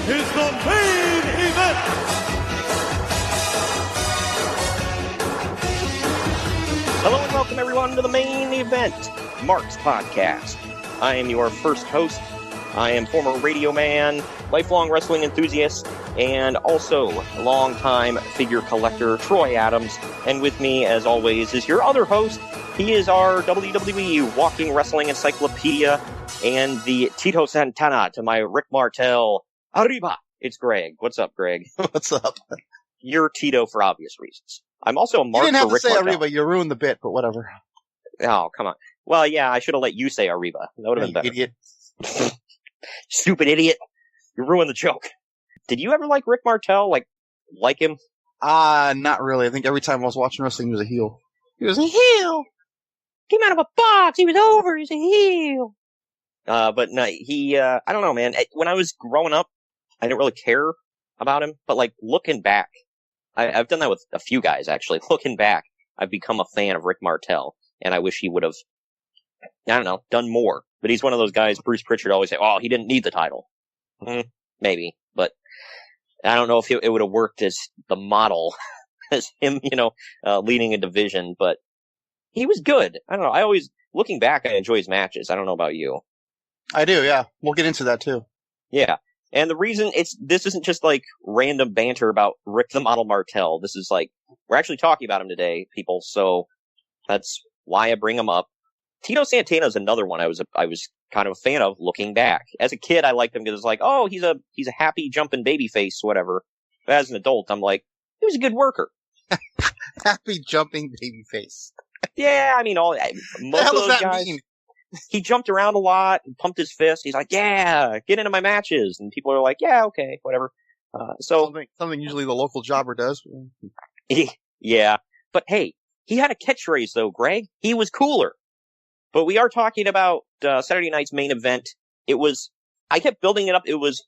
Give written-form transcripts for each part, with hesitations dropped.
is the main event. Hello and welcome everyone to the main event, Mark's Podcast. I am your first host. I am former radio man, lifelong wrestling enthusiast, and also longtime figure collector Troy Adams. And with me, as always, is your other host. He is our WWE walking wrestling encyclopedia and the Tito Santana to my Rick Martel. Arriba! It's Greg. What's up, Greg? What's up? You're Tito for obvious reasons. I'm also a Mark You didn't have for to Rick say Martel. Arriba. You ruined the bit, but whatever. Oh, come on. Well, yeah, I should have let you say Arriba. That would have been better. Idiot. Stupid idiot. You ruined the joke. Did you ever like Rick Martel? Like him? Not really. I think every time I was watching wrestling, he was a heel. He was a heel. Came out of a box. He was over. He was a heel. But no, I don't know, man. When I was growing up, I didn't really care about him. But looking back, I've done that with a few guys, actually. Looking back, I've become a fan of Rick Martel. And I wish he would have, I don't know, done more. But he's one of those guys, Bruce Pritchard always say, oh, he didn't need the title. Maybe. But I don't know if it would have worked as the model, as him, leading a division. But he was good. I don't know. Looking back, I enjoy his matches. I don't know about you. I do, yeah. We'll get into that, too. Yeah. And the reason this isn't just random banter about Rick the Model Martel. This is we're actually talking about him today, people. So that's why I bring him up. Tito Santana is another one I was kind of a fan of looking back. As a kid, I liked him because it's he's a happy jumping baby face, whatever. But as an adult, I'm he was a good worker. Happy jumping baby face. Yeah, I mean, most of those guys. Mean? He jumped around a lot and pumped his fist. He's like, yeah, get into my matches. And people are like, yeah, okay, whatever. Something usually the local jobber does. Yeah. But hey, he had a catchphrase though, Greg. He was cooler. But we are talking about Saturday night's main event. I kept building it up. It was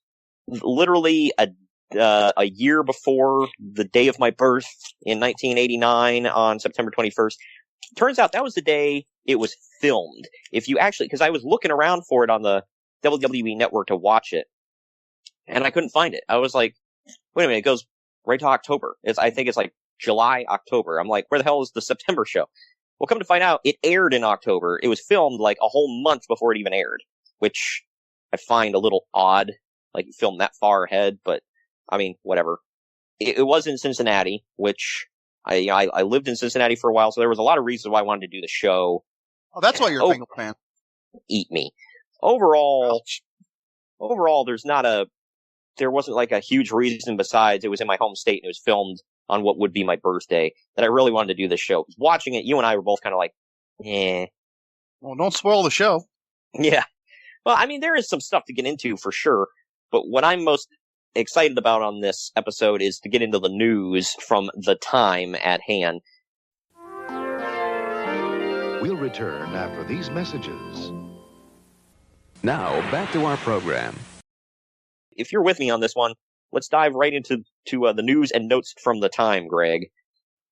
literally a year before the day of my birth in 1989 on September 21st. Turns out that was the day it was filmed. Because I was looking around for it on the WWE Network to watch it, and I couldn't find it. I was like, wait a minute, it goes right to October. I think it's July, October. I'm like, where the hell is the September show? Well, come to find out, it aired in October. It was filmed a whole month before it even aired, which I find a little odd. You filmed that far ahead, but I mean, whatever. It was in Cincinnati, which I lived in Cincinnati for a while, so there was a lot of reasons why I wanted to do the show. Oh, that's why you're a Bengal fan. Eat me. Overall, there wasn't a huge reason besides it was in my home state and it was filmed on what would be my birthday that I really wanted to do this show. Watching it, you and I were both kind of eh. Well, don't spoil the show. Yeah. Well, I mean, there is some stuff to get into for sure, but what I'm most excited about on this episode is to get into the news from the time at hand. We'll return after these messages. Now, back to our program. If you're with me on this one, let's dive right into the news and notes from the time, Greg.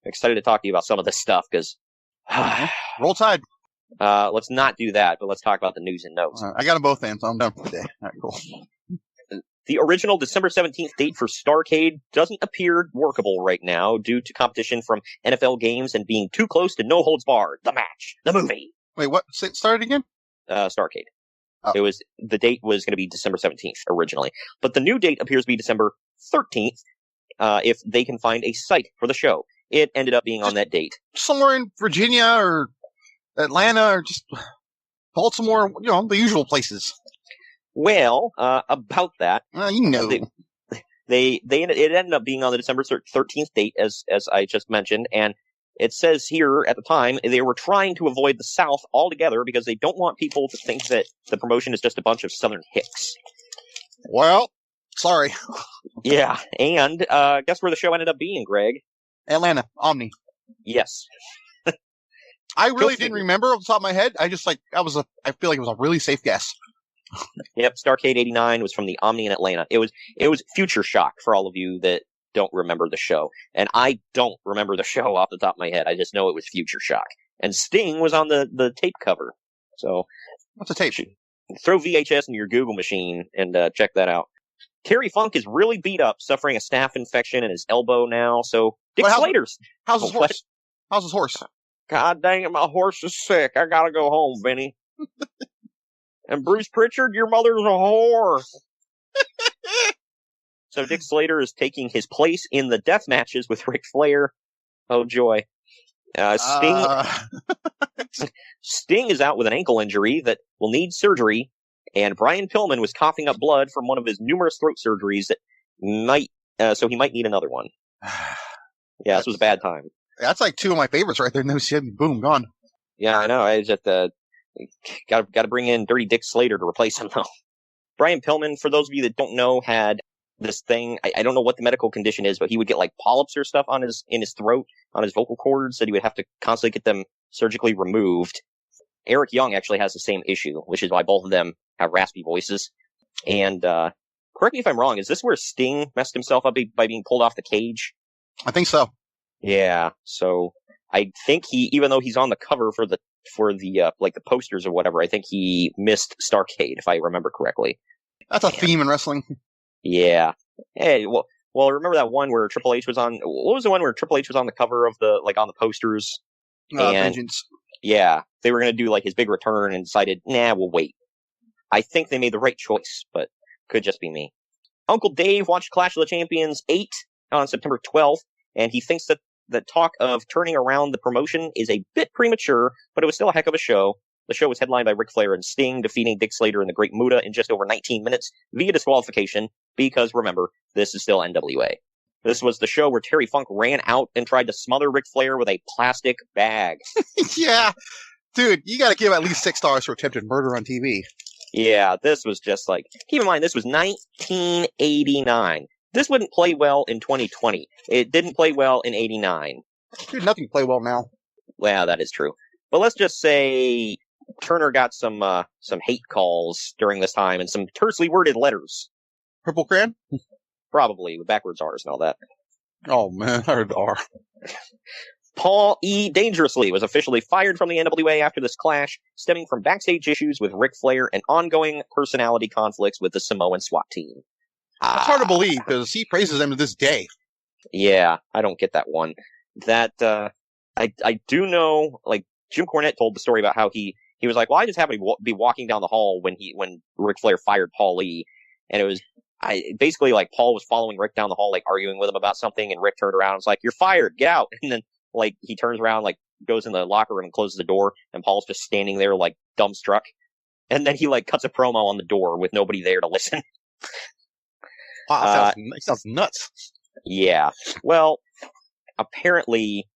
I'm excited to talk to you about some of this stuff, because... Roll Tide. Let's not do that, but let's talk about the news and notes. I got them both in, so I'm done for the day. All right, cool. The original December 17th date for Starrcade doesn't appear workable right now due to competition from NFL games and being too close to No Holds Barred, the match, the movie. Wait, what? Start it again? Starrcade. Oh. The date was going to be December 17th originally, but the new date appears to be December 13th if they can find a site for the show. It ended up being on that date. Somewhere in Virginia or Atlanta or just Baltimore, the usual places. Well, about that, it ended up being on the December 13th date, as I just mentioned, and it says here at the time they were trying to avoid the South altogether because they don't want people to think that the promotion is just a bunch of Southern hicks. Well, sorry. Yeah, and guess where the show ended up being, Greg? Atlanta, Omni. Yes. I really didn't remember off the top of my head. I feel like it was a really safe guess. Yep, Starrcade 89 was from the Omni in Atlanta. It was Future Shock for all of you that don't remember the show. And I don't remember the show off the top of my head. I just know it was Future Shock. And Sting was on the tape cover. So what's a tape? Throw VHS into your Google machine and check that out. Terry Funk is really beat up, suffering a staph infection in his elbow now. So Dick Slater's. How's his horse? How's his horse? God dang it, my horse is sick. I gotta go home, Vinny. And Bruce Pritchard, your mother's a whore. So Dick Slater is taking his place in the death matches with Ric Flair. Oh, joy. Sting is out with an ankle injury that will need surgery, and Brian Pillman was coughing up blood from one of his numerous throat surgeries that might, so he might need another one. Yeah, this was a bad time. That's like two of my favorites right there. No shit, boom, gone. Yeah, I know. I just got to bring in Dirty Dick Slater to replace him, though. Brian Pillman, for those of you that don't know, had this thing. I don't know what the medical condition is, but he would get like polyps or stuff in his throat, on his vocal cords, that he would have to constantly get them surgically removed. Eric Young actually has the same issue, which is why both of them have raspy voices. And correct me if I'm wrong, is this where Sting messed himself up by being pulled off the cage? I think so. Yeah, so I think even though he's on the cover for the like the posters or whatever, I think he missed Starrcade, if I remember correctly. That's a theme in wrestling. Yeah. Hey, well, remember that one where Triple H was on? What was the one where Triple H was on the cover of on the posters? Vengeance. Yeah, they were going to do like his big return and decided, nah, we'll wait. I think they made the right choice, but could just be me. Uncle Dave watched Clash of the Champions 8 on September 12th, and he thinks that the talk of turning around the promotion is a bit premature, but it was still a heck of a show. The show was headlined by Ric Flair and Sting, defeating Dick Slater and the Great Muta in just over 19 minutes via disqualification, because remember, this is still NWA. This was the show where Terry Funk ran out and tried to smother Ric Flair with a plastic bag. Yeah. Dude, you gotta give at least 6 stars for attempted murder on TV. Yeah, this was just like, keep in mind, this was 1989. This wouldn't play well in 2020. It didn't play well in 89. Dude, nothing play well now. Well, that is true. But let's just say Turner got some hate calls during this time and some tersely worded letters. Purple Crayon? Probably, with backwards R's and all that. Oh, man, I heard the R. Paul E. Dangerously was officially fired from the NWA after this clash, stemming from backstage issues with Ric Flair and ongoing personality conflicts with the Samoan SWAT team. It's hard to believe, because he praises them to this day. Yeah, I don't get that one. That, I do know, like, Jim Cornette told the story about how he was like, well, I just happened to be walking down the hall when Ric Flair fired Paul Lee, and it was, basically, like, Paul was following Rick down the hall, like, arguing with him about something, and Rick turned around and was like, you're fired, get out, and then, like, he turns around, like, goes in the locker room and closes the door, and Paul's just standing there, like, dumbstruck, and then he, like, cuts a promo on the door with nobody there to listen. Wow, that sounds nuts. Yeah. Well, apparently,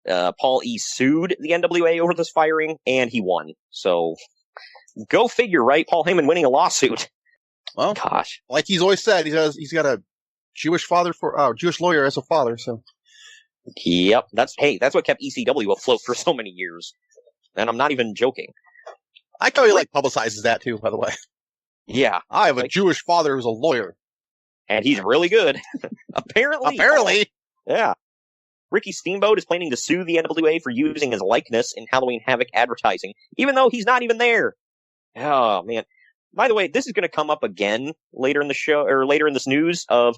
Paul E. sued the NWA over this firing, and he won. So, go figure, right? Paul Heyman winning a lawsuit. Well, gosh. Like he's always said, he's got a Jewish Jewish lawyer as a father, so. Yep. That's what kept ECW afloat for so many years. And I'm not even joking. I tell you, like, publicizes that too, by the way. Yeah. I have a Jewish father who's a lawyer. And he's really good. Apparently. Yeah. Ricky Steamboat is planning to sue the NWA for using his likeness in Halloween Havoc advertising, even though he's not even there. Oh, man. By the way, this is going to come up again later in the show, or later in this news of,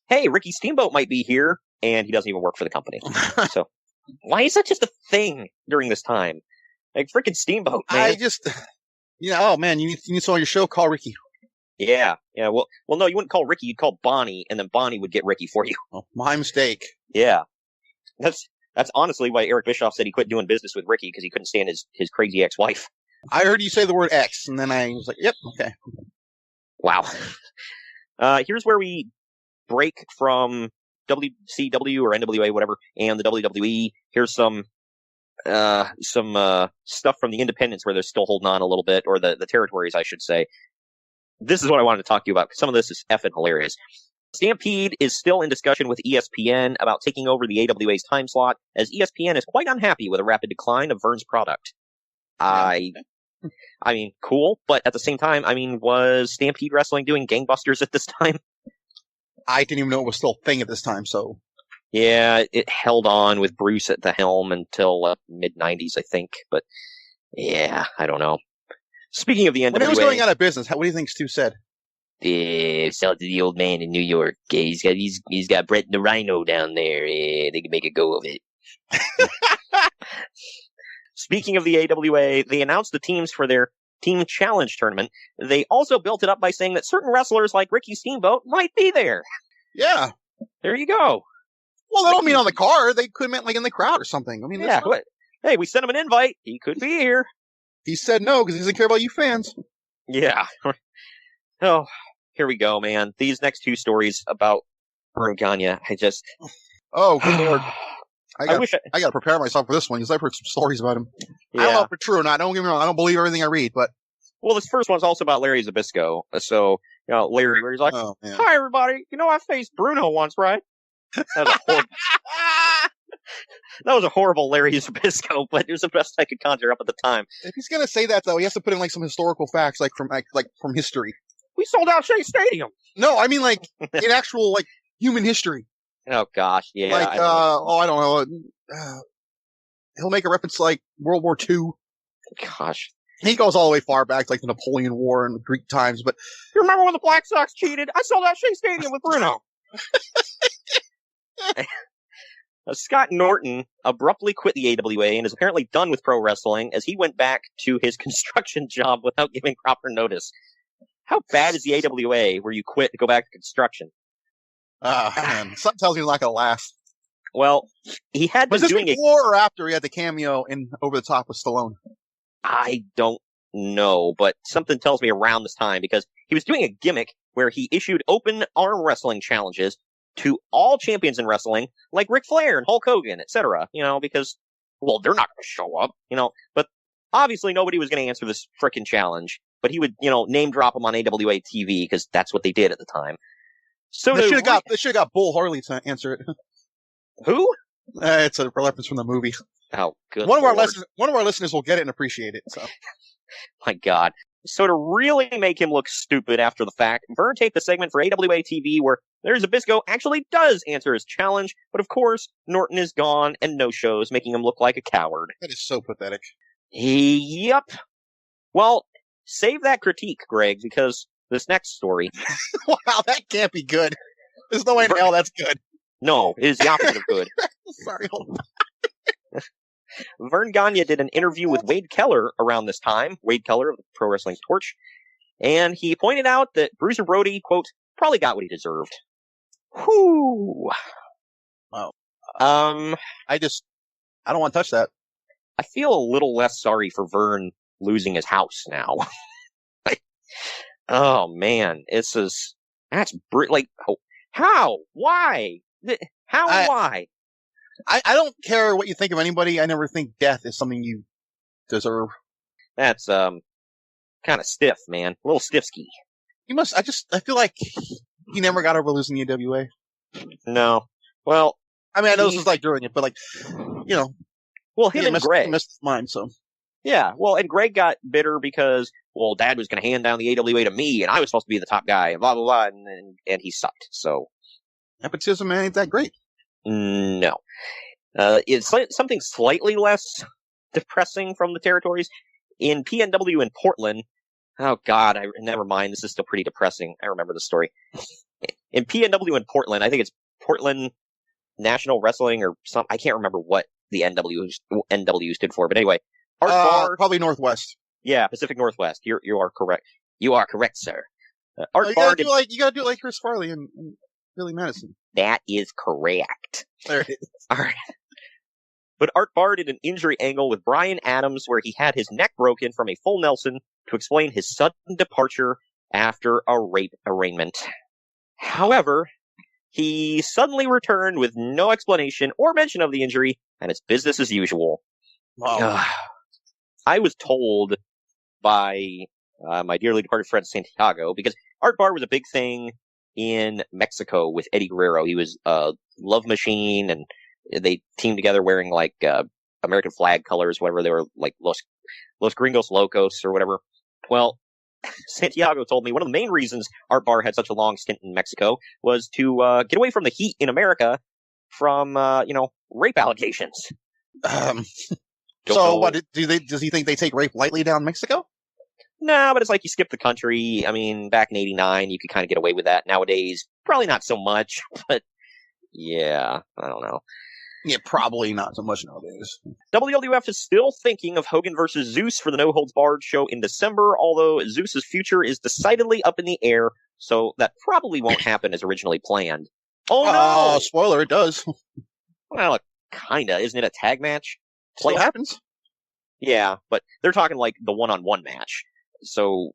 hey, Ricky Steamboat might be here, and he doesn't even work for the company. So, why is that just a thing during this time? Like, freaking Steamboat, man. Oh, man, you need someone on your show, call Ricky. Yeah. Well, no, you wouldn't call Ricky, you'd call Bonnie, and then Bonnie would get Ricky for you. Oh, my mistake. Yeah. That's honestly why Eric Bischoff said he quit doing business with Ricky, because he couldn't stand his crazy ex-wife. I heard you say the word X, and then I was like, yep, okay. Wow. Here's where we break from WCW or NWA, whatever, and the WWE. Here's some stuff from the independents where they're still holding on a little bit, or the territories, I should say. This is what I wanted to talk to you about, because some of this is effing hilarious. Stampede is still in discussion with ESPN about taking over the AWA's time slot, as ESPN is quite unhappy with a rapid decline of Verne's product. I mean, cool, but at the same time, was Stampede Wrestling doing gangbusters at this time? I didn't even know it was still a thing at this time, so. Yeah, it held on with Bruce at the helm until mid-90s, I think, but yeah, I don't know. Speaking of the NWA... When it was going out of business, what do you think Stu said? Sell it to the old man in New York. He's got Brett and the Rhino down there. They can make a go of it. Speaking of the AWA, they announced the teams for their Team Challenge tournament. They also built it up by saying that certain wrestlers like Ricky Steamboat might be there. Yeah. There you go. Well, they don't mean on the card. They could mean like in the crowd or something. I mean, yeah. Hey, we sent him an invite. He could be here. He said no because he doesn't care about you fans. Yeah. Oh, here we go, man. These next two stories about Verne Gagne, I just... Oh, good Lord. I wish got to prepare myself for this one because I've heard some stories about him. Yeah. I don't know if it's true or not. Don't get me wrong. I don't believe everything I read, but... Well, this first one's also about Larry Zbyszko. So, Larry, where he's like, "Hi, everybody. I faced Bruno once, right?" That was a horrible Larry Zbyszko, but it was the best I could conjure up at the time. If he's gonna say that, though, he has to put in like some historical facts, like from history. We sold out Shea Stadium. No, I mean like in actual like human history. Oh gosh, yeah. Like I don't know. He'll make a reference to like World War II. Gosh. He goes all the way far back, like the Napoleon War and the Greek times, but... You remember when the Black Sox cheated? I sold out Shea Stadium with Bruno. Scott Norton abruptly quit the AWA and is apparently done with pro wrestling as he went back to his construction job without giving proper notice. How bad is the AWA where you quit to go back to construction? Man, something tells me it's not going to last. Well, he had been doing it... before or after he had the cameo in Over the Top with Stallone? I don't know, but something tells me around this time because he was doing a gimmick where he issued open arm wrestling challenges to all champions in wrestling, like Ric Flair and Hulk Hogan, etc. Because, well, they're not going to show up, but obviously nobody was going to answer this frickin' challenge, but he would, name drop them on AWA TV because that's what they did at the time. So they should have got Bull Harley to answer it. Who? It's a reference from the movie. Oh, good. One of our listeners will get it and appreciate it. So, my God. So to really make him look stupid after the fact, Verne taped a segment for AWA TV where Larry Zbyszko actually does answer his challenge, but of course Norton is gone and no shows, making him look like a coward. That is so pathetic. Yep. Well, save that critique, Greg, because this next story. Wow, that can't be good. There's no way in hell that's good. No, it is the opposite of good. Sorry, hold on. Verne Gagne did an interview with Wade Keller around this time, Wade Keller of the Pro Wrestling Torch, and he pointed out that Bruiser Brody, quote, probably got what he deserved. Whew. Wow. I don't want to touch that. I feel a little less sorry for Verne losing his house now. Oh man, how? Why? Why? I don't care what you think of anybody. I never think death is something you deserve. That's, kind of stiff, man. A little stiffsky. I feel like he never got over losing the AWA. No. Well, I mean, I know this is like during it, but like, well, him and Greg missed his mind, so. Yeah, well, and Greg got bitter because, well, Dad was going to hand down the AWA to me, and I was supposed to be the top guy, and blah, blah, blah, and he sucked, so. Nepotism ain't that great. No. It's something slightly less depressing from the territories. In PNW in Portland, oh God, never mind, this is still pretty depressing. I remember the story. In PNW in Portland, I think it's Portland National Wrestling or something. I can't remember what the NW stood for, but anyway. Art Bar, probably Northwest. Yeah, Pacific Northwest. You are correct. You are correct, sir. Art you Bar gotta do it like Chris Farley and Billy Madison. That is correct. There it is. All right. But Art Barr did an injury angle with Brian Adams where he had his neck broken from a full Nelson to explain his sudden departure after a rape arraignment. However, he suddenly returned with no explanation or mention of the injury, and it's business as usual. Wow. I was told by my dearly departed friend Santiago, because Art Barr was a big thing in Mexico with Eddie Guerrero. He was Love Machine, and they teamed together wearing like American flag colors, whatever they were, like Los Gringos Locos or whatever. Well, Santiago told me one of the main reasons Art Barr had such a long stint in Mexico was to get away from the heat in America from rape allegations. So what does he think they take rape lightly down Mexico? No, but it's like you skip the country. I mean, back in '89, you could kind of get away with that. Nowadays, probably not so much. But yeah, I don't know. Yeah, probably not so much nowadays. WWF is still thinking of Hogan versus Zeus for the No Holds Barred show in December, although Zeus's future is decidedly up in the air, so that probably won't happen as originally planned. Oh no! Spoiler, it does. Well, kinda. Isn't it a tag match? Still happens. Yeah, but they're talking like the one-on-one match. So,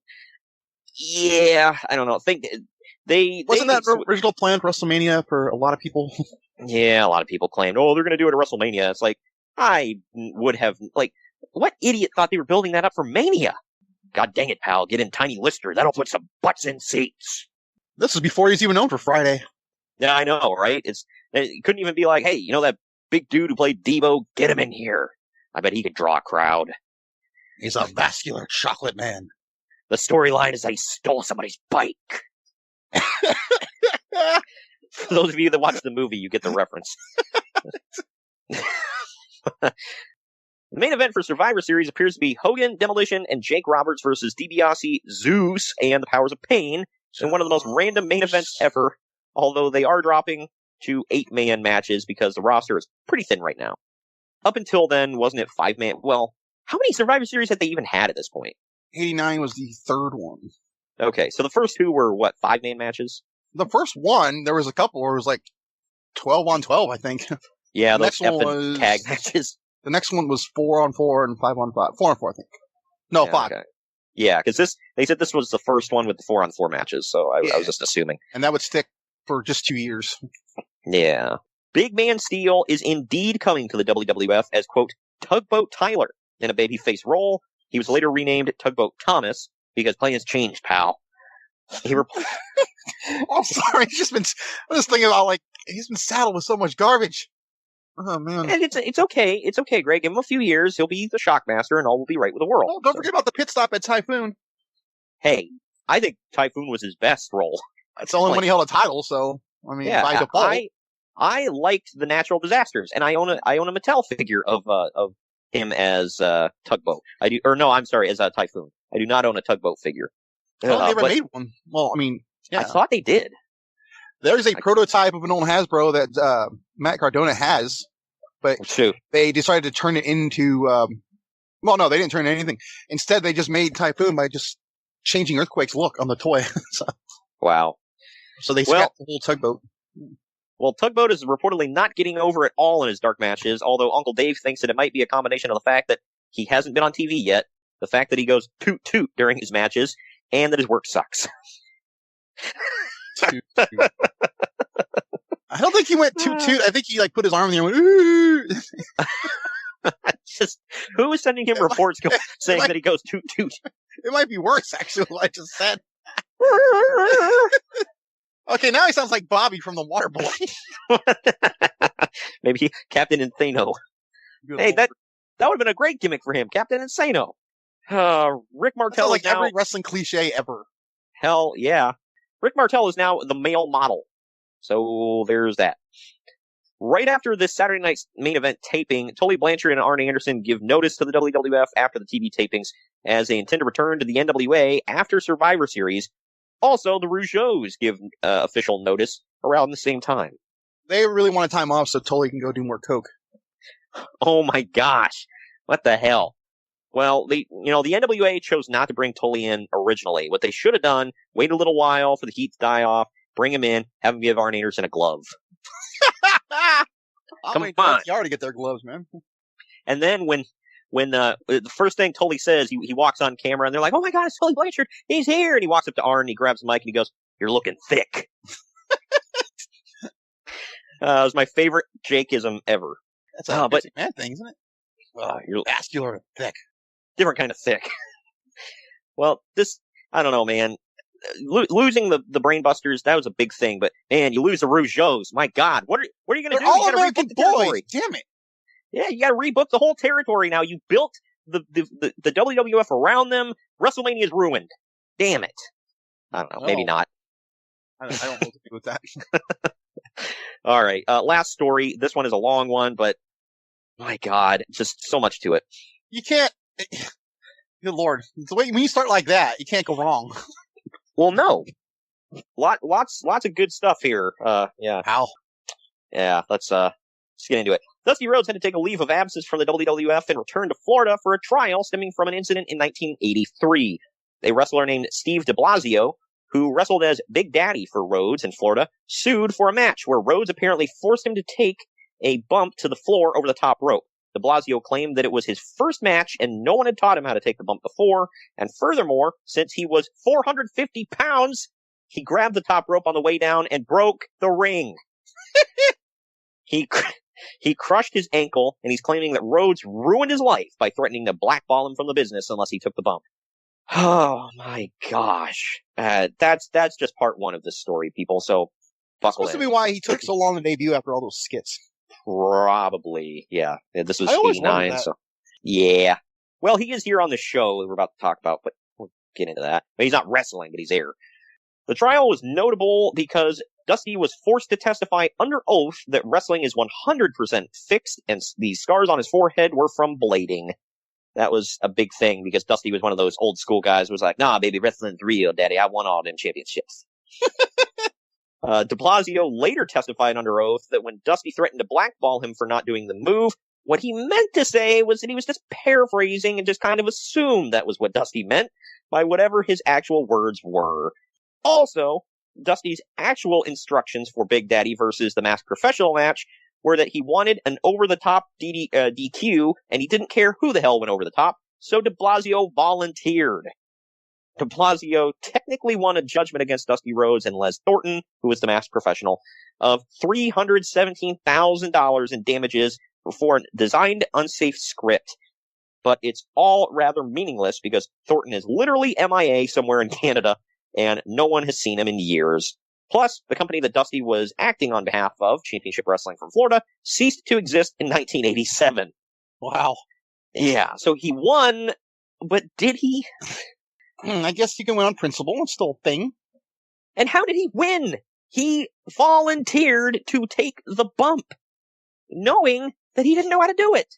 yeah, I don't know. Wasn't that original plan for WrestleMania for a lot of people? Yeah, a lot of people claimed, oh, they're going to do it at WrestleMania. It's like, I would have, like, what idiot thought they were building that up for Mania? God dang it, pal, get in Tiny Lister. That'll put some butts in seats. This is before he's even known for Friday. Yeah, I know, right? It couldn't even be like, hey, you know that big dude who played Debo? Get him in here. I bet he could draw a crowd. He's a vascular chocolate man. The storyline is that he stole somebody's bike. For those of you that watch the movie, you get the reference. The main event for Survivor Series appears to be Hogan, Demolition, and Jake Roberts versus DiBiase, Zeus, and the Powers of Pain in one of the most random main events ever, although they are dropping to 8-man matches because the roster is pretty thin right now. Up until then, wasn't it 5-man? Well, how many Survivor Series had they even had at this point? 89 was the third one. Okay, so the first two were, 5-man matches? The first one, there was a couple where it was like 12 on 12, I think. Yeah, those effing tag matches. The next one was 4 on 4 and 5 on 5. 4 on 4, I think. No, yeah, 5. Okay. Yeah, because they said this was the first one with the 4 on 4 matches, so I was just assuming. And that would stick for just 2 years. Yeah. Big Man Steel is indeed coming to the WWF as, quote, Tugboat Tyler in a babyface role. He was later renamed Tugboat Thomas because plans changed, pal. I'm sorry. I'm just thinking about, like, he's been saddled with so much garbage. Oh, man. And it's okay. It's okay, Greg. Give him a few years. He'll be the Shockmaster and all will be right with the world. Oh, don't forget about the pit stop at Typhoon. Hey, I think Typhoon was his best role. It's the only one he held a title, so, I mean, by default. I liked the Natural Disasters, and I own a Mattel figure of him as Tugboat. As Typhoon. I do not own a Tugboat figure. I thought they ever made one. Well, I mean, yeah. I thought they did. There's a prototype of an old Hasbro that Matt Cardona has, but they decided to turn it into. Well, no, they didn't turn it into anything. Instead, they just made Typhoon by just changing Earthquake's look on the toy. Wow. So they scrapped the whole Tugboat. Well, Tugboat is reportedly not getting over at all in his dark matches, although Uncle Dave thinks that it might be a combination of the fact that he hasn't been on TV yet, the fact that he goes toot toot during his matches, and that his work sucks. Toot, toot. I don't think he went toot toot. I think he put his arm in there and went, ooh. Just, who is sending him reports saying that he goes toot toot? It might be worse, actually, what I just said. Okay, now he sounds like Bobby from the Waterboy. Maybe Captain Insano. Hey, that would have been a great gimmick for him, Captain Insano. Rick Martel is now every wrestling cliche ever. Hell yeah. Rick Martel is now the male model. So there's that. Right after this Saturday night's main event taping, Tully Blanchard and Arn Anderson give notice to the WWF after the TV tapings as they intend to return to the NWA after Survivor Series. Also, the Rougeaus give official notice around the same time. They really want a time off so Tully can go do more coke. Oh my gosh. What the hell? Well, the NWA chose not to bring Tully in originally. What they should have done, wait a little while for the heat to die off, bring him in, have him give Arn Anderson a glove. Come on. You already get their gloves, man. And then when the first thing Tully says, he walks on camera and they're like, oh my God, it's Tully Blanchard. He's here. And he walks up to Arn and he grabs the mic and he goes, you're looking thick. It was my favorite Jakeism ever. That's a man thing, isn't it? Well, you're vascular and thick. Different kind of thick. Well, I don't know, man. Losing the Brainbusters, that was a big thing, but man, you lose the Rougeaus. My God, what are you going to do? All you American boys. Damn it. Yeah, you got to rebook the whole territory now. You built the WWF around them. WrestleMania is ruined. Damn it. I don't know. Maybe not. I don't know what to do with that. All right. Last story. This one is a long one, but my God, just so much to it. You can't. Good Lord. It's the way, when you start like that, you can't go wrong. Well, no. Lots of good stuff here. Yeah. How? Yeah, let's get into it. Dusty Rhodes had to take a leave of absence from the WWF and return to Florida for a trial stemming from an incident in 1983. A wrestler named Steve DiBiase, who wrestled as Big Daddy for Rhodes in Florida, sued for a match where Rhodes apparently forced him to take a bump to the floor over the top rope. DiBiase claimed that it was his first match and no one had taught him how to take the bump before, and furthermore, since he was 450 pounds, he grabbed the top rope on the way down and broke the ring. He crushed his ankle, and he's claiming that Rhodes ruined his life by threatening to blackball him from the business unless he took the bump. Oh my gosh. That's just part one of this story, people, so buckle in. Supposed to be why he took so long to debut after all those skits. Probably, yeah. This was I always 89, so yeah. Well, he is here on the show that we're about to talk about, but we'll get into that. But he's not wrestling, but he's here. The trial was notable because Dusty was forced to testify under oath that wrestling is 100% fixed, and the scars on his forehead were from blading. That was a big thing because Dusty was one of those old school guys who was like, nah, baby, wrestling's real, daddy. I won all them championships. DiBiase later testified under oath that when Dusty threatened to blackball him for not doing the move, what he meant to say was that he was just paraphrasing and just kind of assumed that was what Dusty meant by whatever his actual words were. Also, Dusty's actual instructions for Big Daddy versus the Masked Professional match were that he wanted an over-the-top DQ, and he didn't care who the hell went over the top, so DiBiase volunteered. DiBiase technically won a judgment against Dusty Rhodes and Les Thornton, who was the Masked Professional, of $317,000 in damages for a designed unsafe script. But it's all rather meaningless because Thornton is literally MIA somewhere in Canada, and no one has seen him in years. Plus, the company that Dusty was acting on behalf of, Championship Wrestling from Florida, ceased to exist in 1987. Wow. Yeah, so he won, but did he? I guess you can win on principle. It's still a thing. And how did he win? He volunteered to take the bump, knowing that he didn't know how to do it.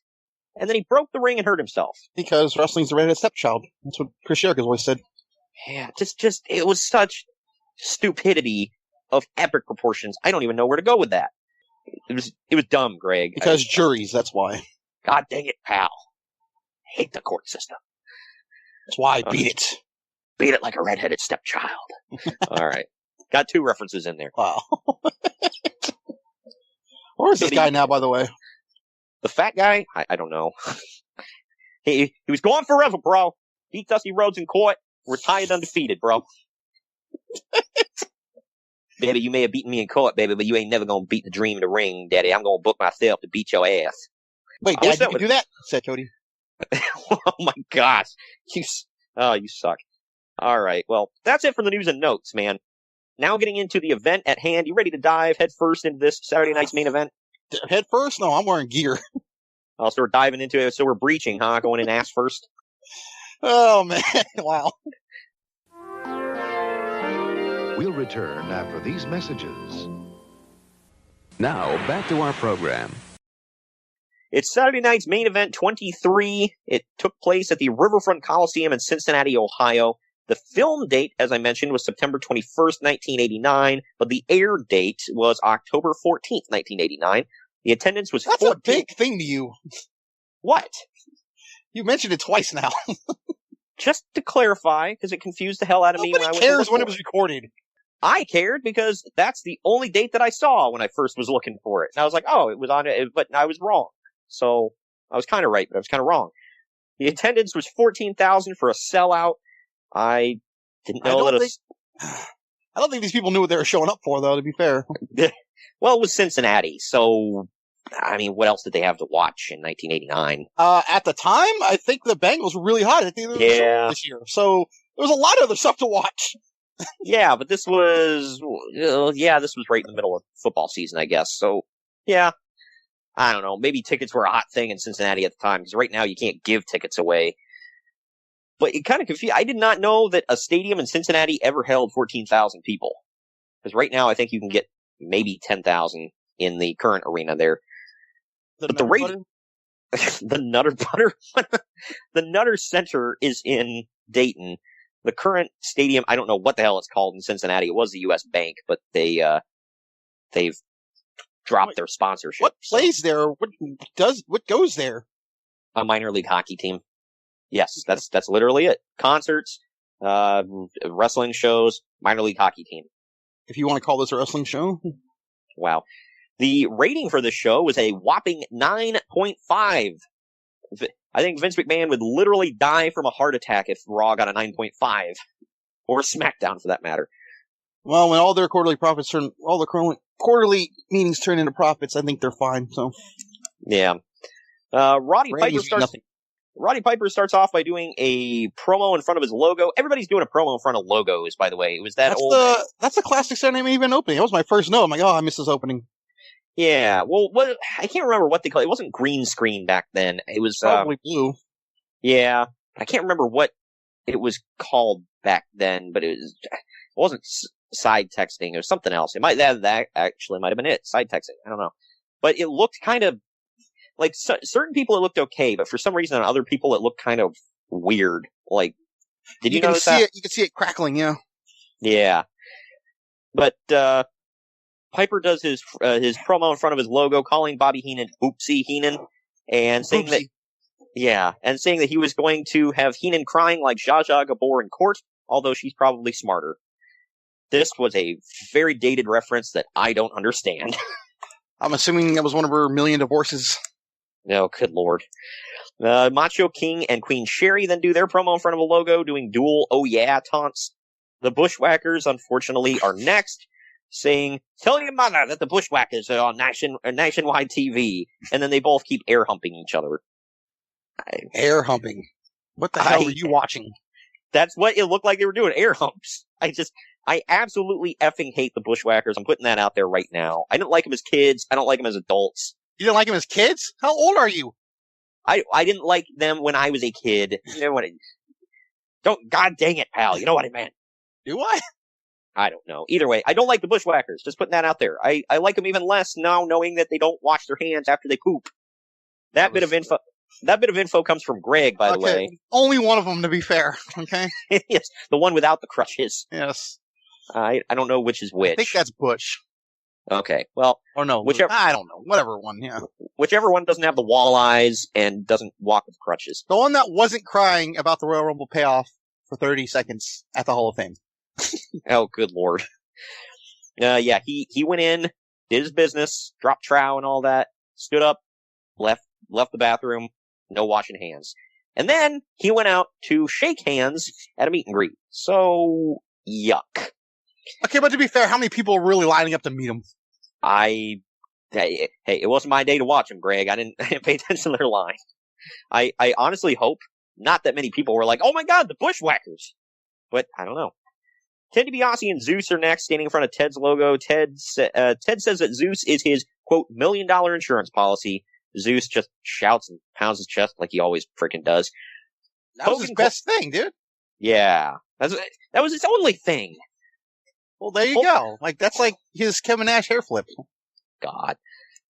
And then he broke the ring and hurt himself. Because wrestling's the redheaded stepchild. That's what Chris Jericho's always said. Yeah, just it was such stupidity of epic proportions. I don't even know where to go with that. It was dumb, Greg. Because juries, that's why. God dang it, pal. Hate the court system. That's why I beat it. Beat it like a redheaded stepchild. All right. Got two references in there. Wow. Where is this guy now, by the way? The fat guy? I don't know. He was gone forever, bro. Beat Dusty Rhodes in court. Retired undefeated, bro. Baby, you may have beaten me in court, baby, but you ain't never gonna beat the dream in the ring, daddy. I'm gonna book myself to beat your ass. Wait, Dad, you can do that? Said Cody. Oh my gosh. You suck. Alright, well, that's it for the news and notes, man. Now getting into the event at hand. You ready to dive head first into this Saturday night's main event? Head first? No, I'm wearing gear. Oh, so we're diving into it, so we're breaching, huh? Going in ass first? Oh, man. Wow. We'll return after these messages. Now, back to our program. It's Saturday night's main event 23. It took place at the Riverfront Coliseum in Cincinnati, Ohio. The film date, as I mentioned, was September 21st, 1989, but the air date was October 14th, 1989. The attendance was That's 14. a big thing to you. What? You mentioned it twice now. Just to clarify, because it confused the hell out of me when I was cares when it was recorded. I cared because that's the only date that I saw when I first was looking for it. And I was like, oh, it was on it, but I was wrong. So I was kind of right, but I was kind of wrong. The attendance was 14,000 for a sellout. I didn't know I don't think these people knew what they were showing up for, though, to be fair. Well, it was Cincinnati, so, I mean, what else did they have to watch in 1989? At the time, I think the Bengals were really hot. I think they were this year. So there was a lot of other stuff to watch. Yeah, but this was right in the middle of football season, I guess. So, yeah, I don't know. Maybe tickets were a hot thing in Cincinnati at the time, because right now you can't give tickets away. But it kind of confused. I did not know that a stadium in Cincinnati ever held 14,000 people. Because right now I think you can get maybe 10,000 in the current arena there. But the rate, the Nutter Butter? The Nutter Center is in Dayton. The current stadium, I don't know what the hell it's called in Cincinnati. It was the U.S. Bank, but they've dropped their sponsorship. What plays there? What goes there? A minor league hockey team. Yes, that's literally it. Concerts, wrestling shows, minor league hockey team. If you want to call this a wrestling show. Wow. The rating for this show was a whopping 9.5. I think Vince McMahon would literally die from a heart attack if Raw got a 9.5. Or SmackDown, for that matter. Well, when all their quarterly quarterly meetings turn into profits, I think they're fine, so. Yeah. Roddy Piper starts off by doing a promo in front of his logo. Everybody's doing a promo in front of logos, by the way. It was that's a classic Saturday Night Event opening. That was my first note. I'm like, I missed this opening. Yeah, well, I can't remember what they called it. It wasn't green screen back then. It was probably blue. Yeah, I can't remember what it was called back then, but it wasn't side texting. It was something else. It might have been it. Side texting. I don't know, but it looked kind of like certain people it looked okay, but for some reason on other people it looked kind of weird. Like, did you notice that? You can see it crackling. Yeah. Yeah, but Piper does his promo in front of his logo, calling Bobby Heenan Oopsie Heenan, and saying that he was going to have Heenan crying like Zsa Zsa Gabor in court, although she's probably smarter. This was a very dated reference that I don't understand. I'm assuming that was one of her million divorces. No, good lord. Macho King and Queen Sherry then do their promo in front of a logo, doing dual "oh yeah" taunts. The Bushwhackers, unfortunately, are next, saying, "Tell your mother that the Bushwhackers are on nationwide TV," and then they both keep air humping each other. Air humping? What the hell were you watching? That's what it looked like they were doing, air humps. I absolutely effing hate the Bushwhackers. I'm putting that out there right now. I didn't like them as kids. I don't like them as adults. You didn't like them as kids? How old are you? I didn't like them when I was a kid. You know what? God dang it, pal. You know what I meant. Do I? I don't know. Either way, I don't like the Bushwhackers. Just putting that out there. I like them even less now, knowing that they don't wash their hands after they poop. That bit of info comes from Greg, by the way. Only one of them, to be fair. Okay. Yes, the one without the crutches. Yes. I don't know which is which. I think that's Butch. Okay. Well, or no, whichever. I don't know. Whatever one. Yeah. Whichever one doesn't have the wall eyes and doesn't walk with crutches. The one that wasn't crying about the Royal Rumble payoff for 30 seconds at the Hall of Fame. Oh, good lord. Yeah, he went in, did his business, dropped trow and all that, stood up, left the bathroom, no washing hands. And then he went out to shake hands at a meet and greet. So, yuck. Okay, but to be fair, how many people are really lining up to meet him? Hey, it wasn't my day to watch him, Greg. I didn't pay attention to their line. I honestly hope not that many people were like, oh my god, the Bushwhackers. But, I don't know. Ted DiBiase and Zeus are next, standing in front of Ted's logo. Ted says that Zeus is his, quote, $1 million insurance policy. Zeus just shouts and pounds his chest like he always freaking does. That was his best thing, dude. Yeah. That was his only thing. Well, there you go. Like, that's like his Kevin Nash hair flip. God.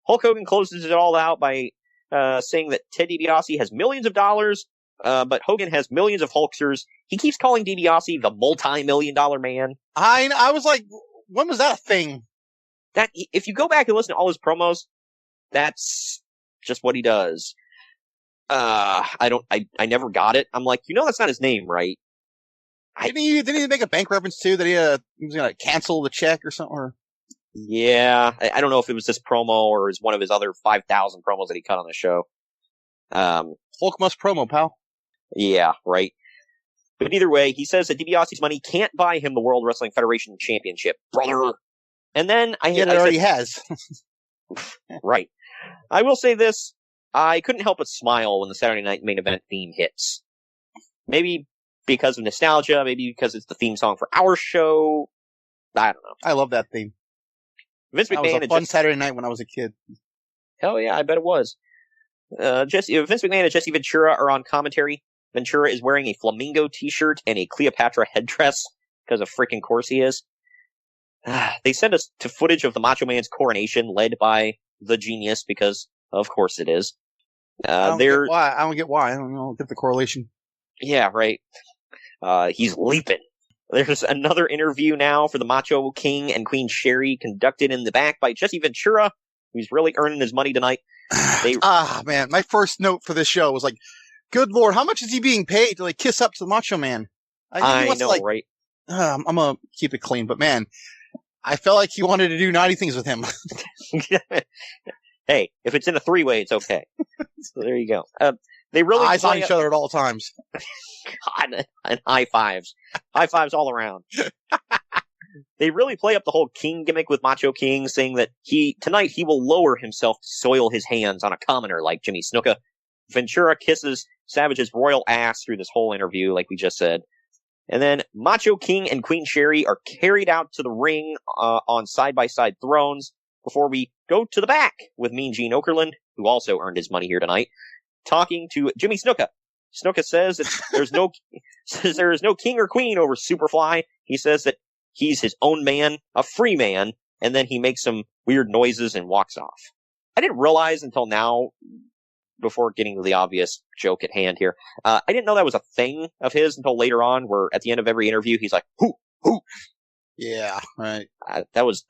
Hulk Hogan closes it all out by saying that Ted DiBiase has millions of dollars, but Hogan has millions of Hulksters. He keeps calling DiBiase the multi-million-dollar man. I was like, when was that a thing? That if you go back and listen to all his promos, that's just what he does. I never got it. I'm like, that's not his name, right? Didn't he make a bank reference too that he was going to cancel the check or something? Or? Yeah, I don't know if it was this promo or it was one of his other 5,000 promos that he cut on the show. Hulk must promo, pal. Yeah, right. But either way, he says that DiBiase's money can't buy him the World Wrestling Federation Championship, brother. And then it already has. Right. I will say this. I couldn't help but smile when the Saturday Night Main Event theme hits. Maybe because of nostalgia, maybe because it's the theme song for our show. I don't know. I love that theme. Vince McMahon that was a fun Saturday night when I was a kid. Hell yeah, I bet it was. Vince McMahon and Jesse Ventura are on commentary. Ventura is wearing a flamingo t-shirt and a Cleopatra headdress, because of freaking course he is. They send us to footage of the Macho Man's coronation, led by the Genius, because of course it is. I don't get why. I don't get the correlation. Yeah, right. He's leaping. There's another interview now for the Macho King and Queen Sherry, conducted in the back by Jesse Ventura, who's really earning his money tonight. Man, my first note for this show was like, good Lord, how much is he being paid to kiss up to the Macho Man? I know, right? I'm gonna keep it clean, but man, I felt like he wanted to do naughty things with him. Hey, if it's in a three-way, it's okay. So there you go. They really eyes on each other at all times. God, and high fives all around. They really play up the whole King gimmick with Macho King, saying that tonight he will lower himself to soil his hands on a commoner like Jimmy Snuka. Ventura kisses Savage's royal ass through this whole interview, like we just said. And then Macho King and Queen Sherry are carried out to the ring on side-by-side thrones before we go to the back with Mean Gene Okerlund, who also earned his money here tonight, talking to Jimmy Snuka. Snuka says that there is no king or queen over Superfly. He says that he's his own man, a free man, and then he makes some weird noises and walks off. I didn't realize until now, before getting to the obvious joke at hand here, I didn't know that was a thing of his until later on, where at the end of every interview, he's like, hoo, hoo. Yeah, right. That was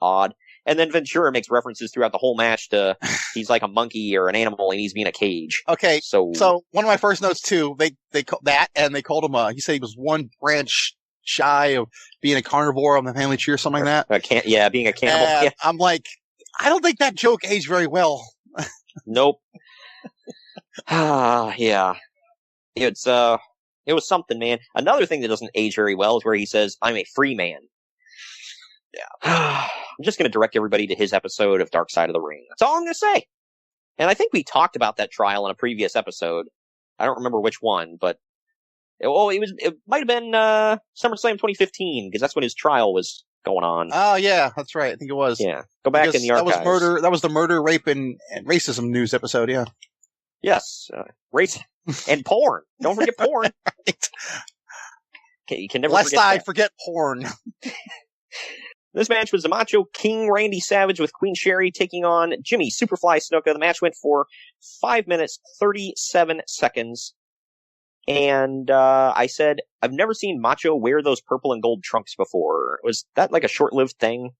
odd. And then Ventura makes references throughout the whole match to he's like a monkey or an animal and he's being a cage. Okay, so one of my first notes too, they called that, and they called him, he said he was one branch shy of being a carnivore on the family tree or something like that. Being a cannibal. Yeah. I'm like, I don't think that joke aged very well. Nope. Yeah. It was something, man. Another thing that doesn't age very well is where he says, I'm a free man. Yeah. I'm just going to direct everybody to his episode of Dark Side of the Ring. That's all I'm going to say. And I think we talked about that trial in a previous episode. I don't remember which one, but it might have been SummerSlam 2015, because that's when his trial was going on. Oh yeah, that's right. I think it was. Yeah, go back in the archives. That was the murder, rape, and racism news episode. Yeah. Yes, race and porn. Don't forget porn. Right. Okay, you can never. Lest I forget porn. This match was the Macho King Randy Savage with Queen Sherry taking on Jimmy Superfly Snuka. The match went for 5 minutes, 37 seconds. And I said, I've never seen Macho wear those purple and gold trunks before. Was that like a short-lived thing?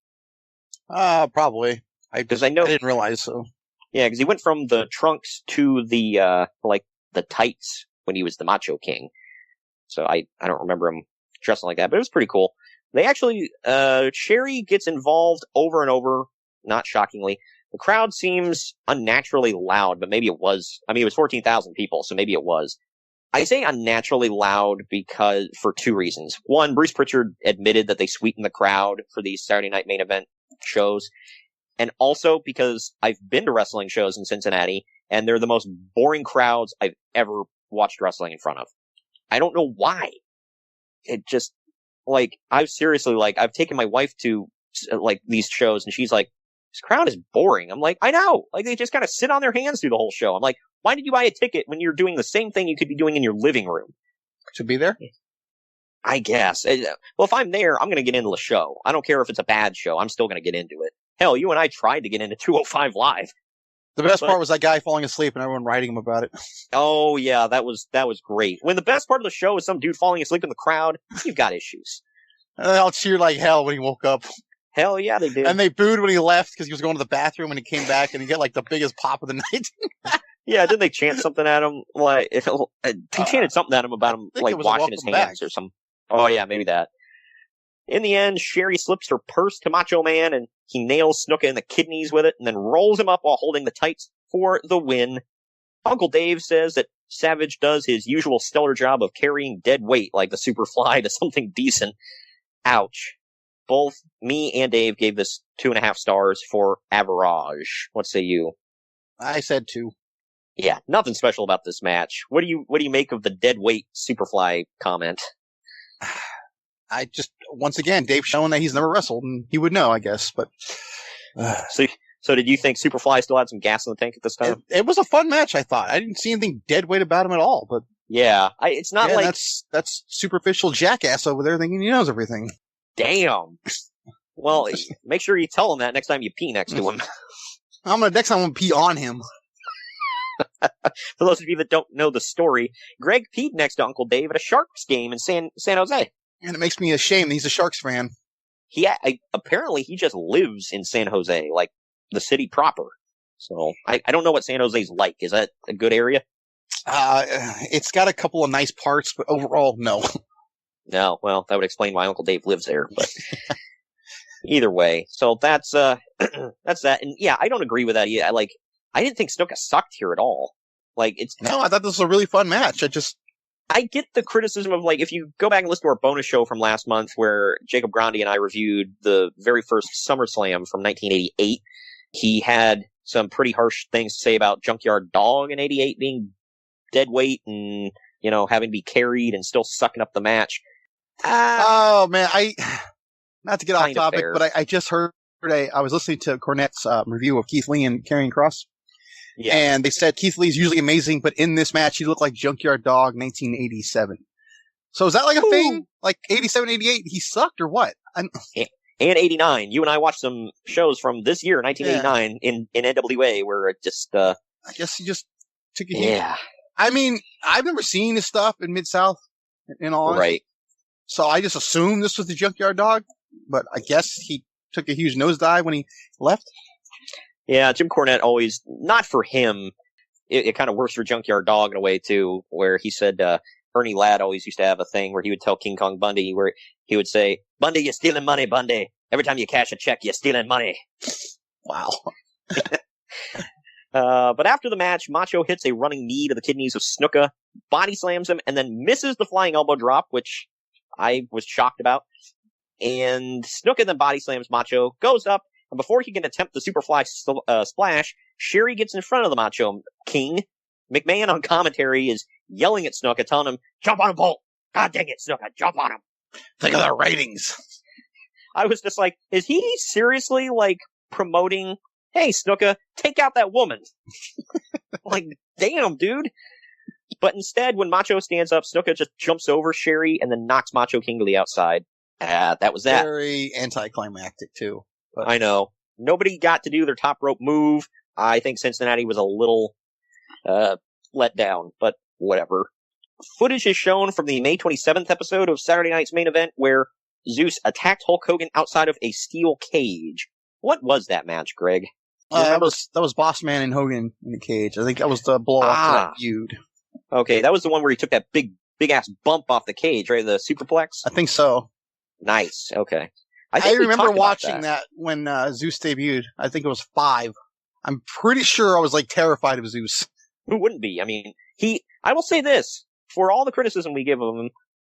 Probably. I didn't realize so. Yeah, because he went from the trunks to the tights when he was the Macho King. So I don't remember him dressing like that, but it was pretty cool. They actually, Sherry gets involved over and over, not shockingly. The crowd seems unnaturally loud, but maybe it was. I mean, it was 14,000 people, so maybe it was. I say unnaturally loud for two reasons. One, Bruce Pritchard admitted that they sweeten the crowd for these Saturday Night Main Event shows. And also because I've been to wrestling shows in Cincinnati, and they're the most boring crowds I've ever watched wrestling in front of. I don't know why. It just, I've taken my wife to, these shows, and she's like, this crowd is boring. I'm like, I know. They just kind of sit on their hands through the whole show. I'm like, why did you buy a ticket when you're doing the same thing you could be doing in your living room? To be there? I guess. Well, if I'm there, I'm going to get into the show. I don't care if it's a bad show. I'm still going to get into it. Hell, you and I tried to get into 205 Live. The best part was that guy falling asleep and everyone writing him about it. Oh, yeah, that was great. When the best part of the show is some dude falling asleep in the crowd, you've got issues. And they all cheered like hell when he woke up. Hell yeah, they did. And they booed when he left because he was going to the bathroom when he came back, and he got the biggest pop of the night. Yeah, didn't they chant something at him? He chanted something at him about him washing his hands or something. Oh yeah, maybe that. In the end, Sherry slips her purse to Macho Man, and he nails Snuka in the kidneys with it, and then rolls him up while holding the tights for the win. Uncle Dave says that Savage does his usual stellar job of carrying dead weight like the Superfly to something decent. Ouch. Both me and Dave gave this 2.5 stars for average. What say you? I said 2. Yeah, nothing special about this match. What do you make of the dead weight Superfly comment? I just, once again, Dave showing that he's never wrestled, and he would know, I guess, but... So did you think Superfly still had some gas in the tank at this time? It was a fun match, I thought. I didn't see anything dead weight about him at all, but... Yeah, it's not like... That's superficial jackass over there thinking he knows everything. Damn. Well, make sure you tell him that next time you pee next to him. Next time I'm gonna pee on him. For those of you that don't know the story, Greg peed next to Uncle Dave at a Sharks game in San Jose. And it makes me ashamed. He's a Sharks fan. Apparently he just lives in San Jose, like the city proper. So I don't know what San Jose's like. Is that a good area? It's got a couple of nice parts, but overall, no. No, well, that would explain why Uncle Dave lives there. But either way, so that's that. And yeah, I don't agree with that either. I didn't think Snuka sucked here at all. No, I thought this was a really fun match. I get the criticism of, if you go back and listen to our bonus show from last month where Jacob Grandi and I reviewed the very first SummerSlam from 1988, he had some pretty harsh things to say about Junkyard Dog in 88 being dead weight and, having to be carried and still sucking up the match. Oh, man, not to get off topic, but I just heard I was listening to Cornette's review of Keith Lee and Karrion Kross. Yeah. And they said Keith Lee's usually amazing, but in this match, he looked like Junkyard Dog 1987. So is that like a thing? Like 87, 88, he sucked or what? And 89. You and I watched some shows from this year, 1989, in NWA, where it just... I guess he just took a hit. Yeah. I mean, I've never seen his stuff in Mid-South, in all honesty. Right. So I just assumed this was the Junkyard Dog, but I guess he took a huge nosedive when he left. Yeah, Jim Cornette always, not for him, it kind of works for Junkyard Dog in a way, too, where he said Ernie Ladd always used to have a thing where he would tell King Kong Bundy, where he would say, "Bundy, you're stealing money, Bundy. Every time you cash a check, you're stealing money." Wow. But after the match, Macho hits a running knee to the kidneys of Snuka, body slams him, and then misses the flying elbow drop, which I was shocked about. And Snuka then body slams Macho, goes up, and before he can attempt the Superfly splash, Sherry gets in front of the Macho King. McMahon on commentary is yelling at Snuka, telling him, "Jump on him, Bolt! God dang it, Snuka, jump on him!" Think of the ratings. I was just like, is he seriously, promoting, "Hey, Snuka, take out that woman"? Damn, dude. But instead, when Macho stands up, Snuka just jumps over Sherry and then knocks Macho King to the outside. That was that. Very anticlimactic, too. But I know. Nobody got to do their top rope move. I think Cincinnati was a little let down, but whatever. Footage is shown from the May 27th episode of Saturday Night's Main Event where Zeus attacked Hulk Hogan outside of a steel cage. What was that match, Greg? That was Boss Man and Hogan in the cage. I think that was the blow-off to that feud. Okay, that was the one where he took that big-ass bump off the cage, right? The superplex? I think so. Nice, okay. I remember watching that when Zeus debuted. I think it was 5. I'm pretty sure I was terrified of Zeus. Who wouldn't be? I mean, I will say this, for all the criticism we give of him,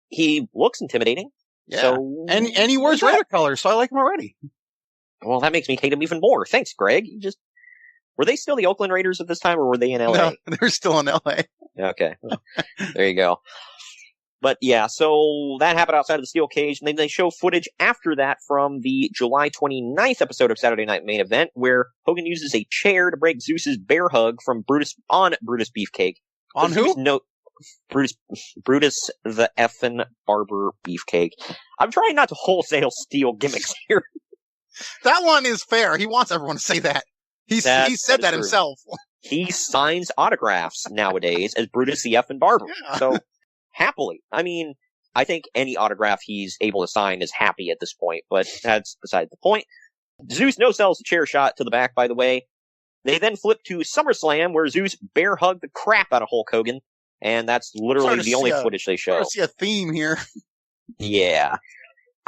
he looks intimidating. Yeah. So, and he wears Raider colors, so I like him already. Well, that makes me hate him even more. Thanks, Greg. Were they still the Oakland Raiders at this time, or were they in LA? No, they're still in LA. Okay. There you go. But yeah, so that happened outside of the steel cage, and then they show footage after that from the July 29th episode of Saturday Night Main Event, where Hogan uses a chair to break Zeus's bear hug from Brutus Beefcake. On who? Brutus the effin' Barber Beefcake. I'm trying not to wholesale steal gimmicks here. That one is fair. He wants everyone to say that. He said that himself. He signs autographs nowadays as Brutus the effin' Barber. Yeah. So, happily. I mean, I think any autograph he's able to sign is happy at this point, but that's beside the point. Zeus no-sells the chair shot to the back, by the way. They then flip to SummerSlam, where Zeus bear hugged the crap out of Hulk Hogan, and that's literally the only footage they show. I see a theme here. Yeah.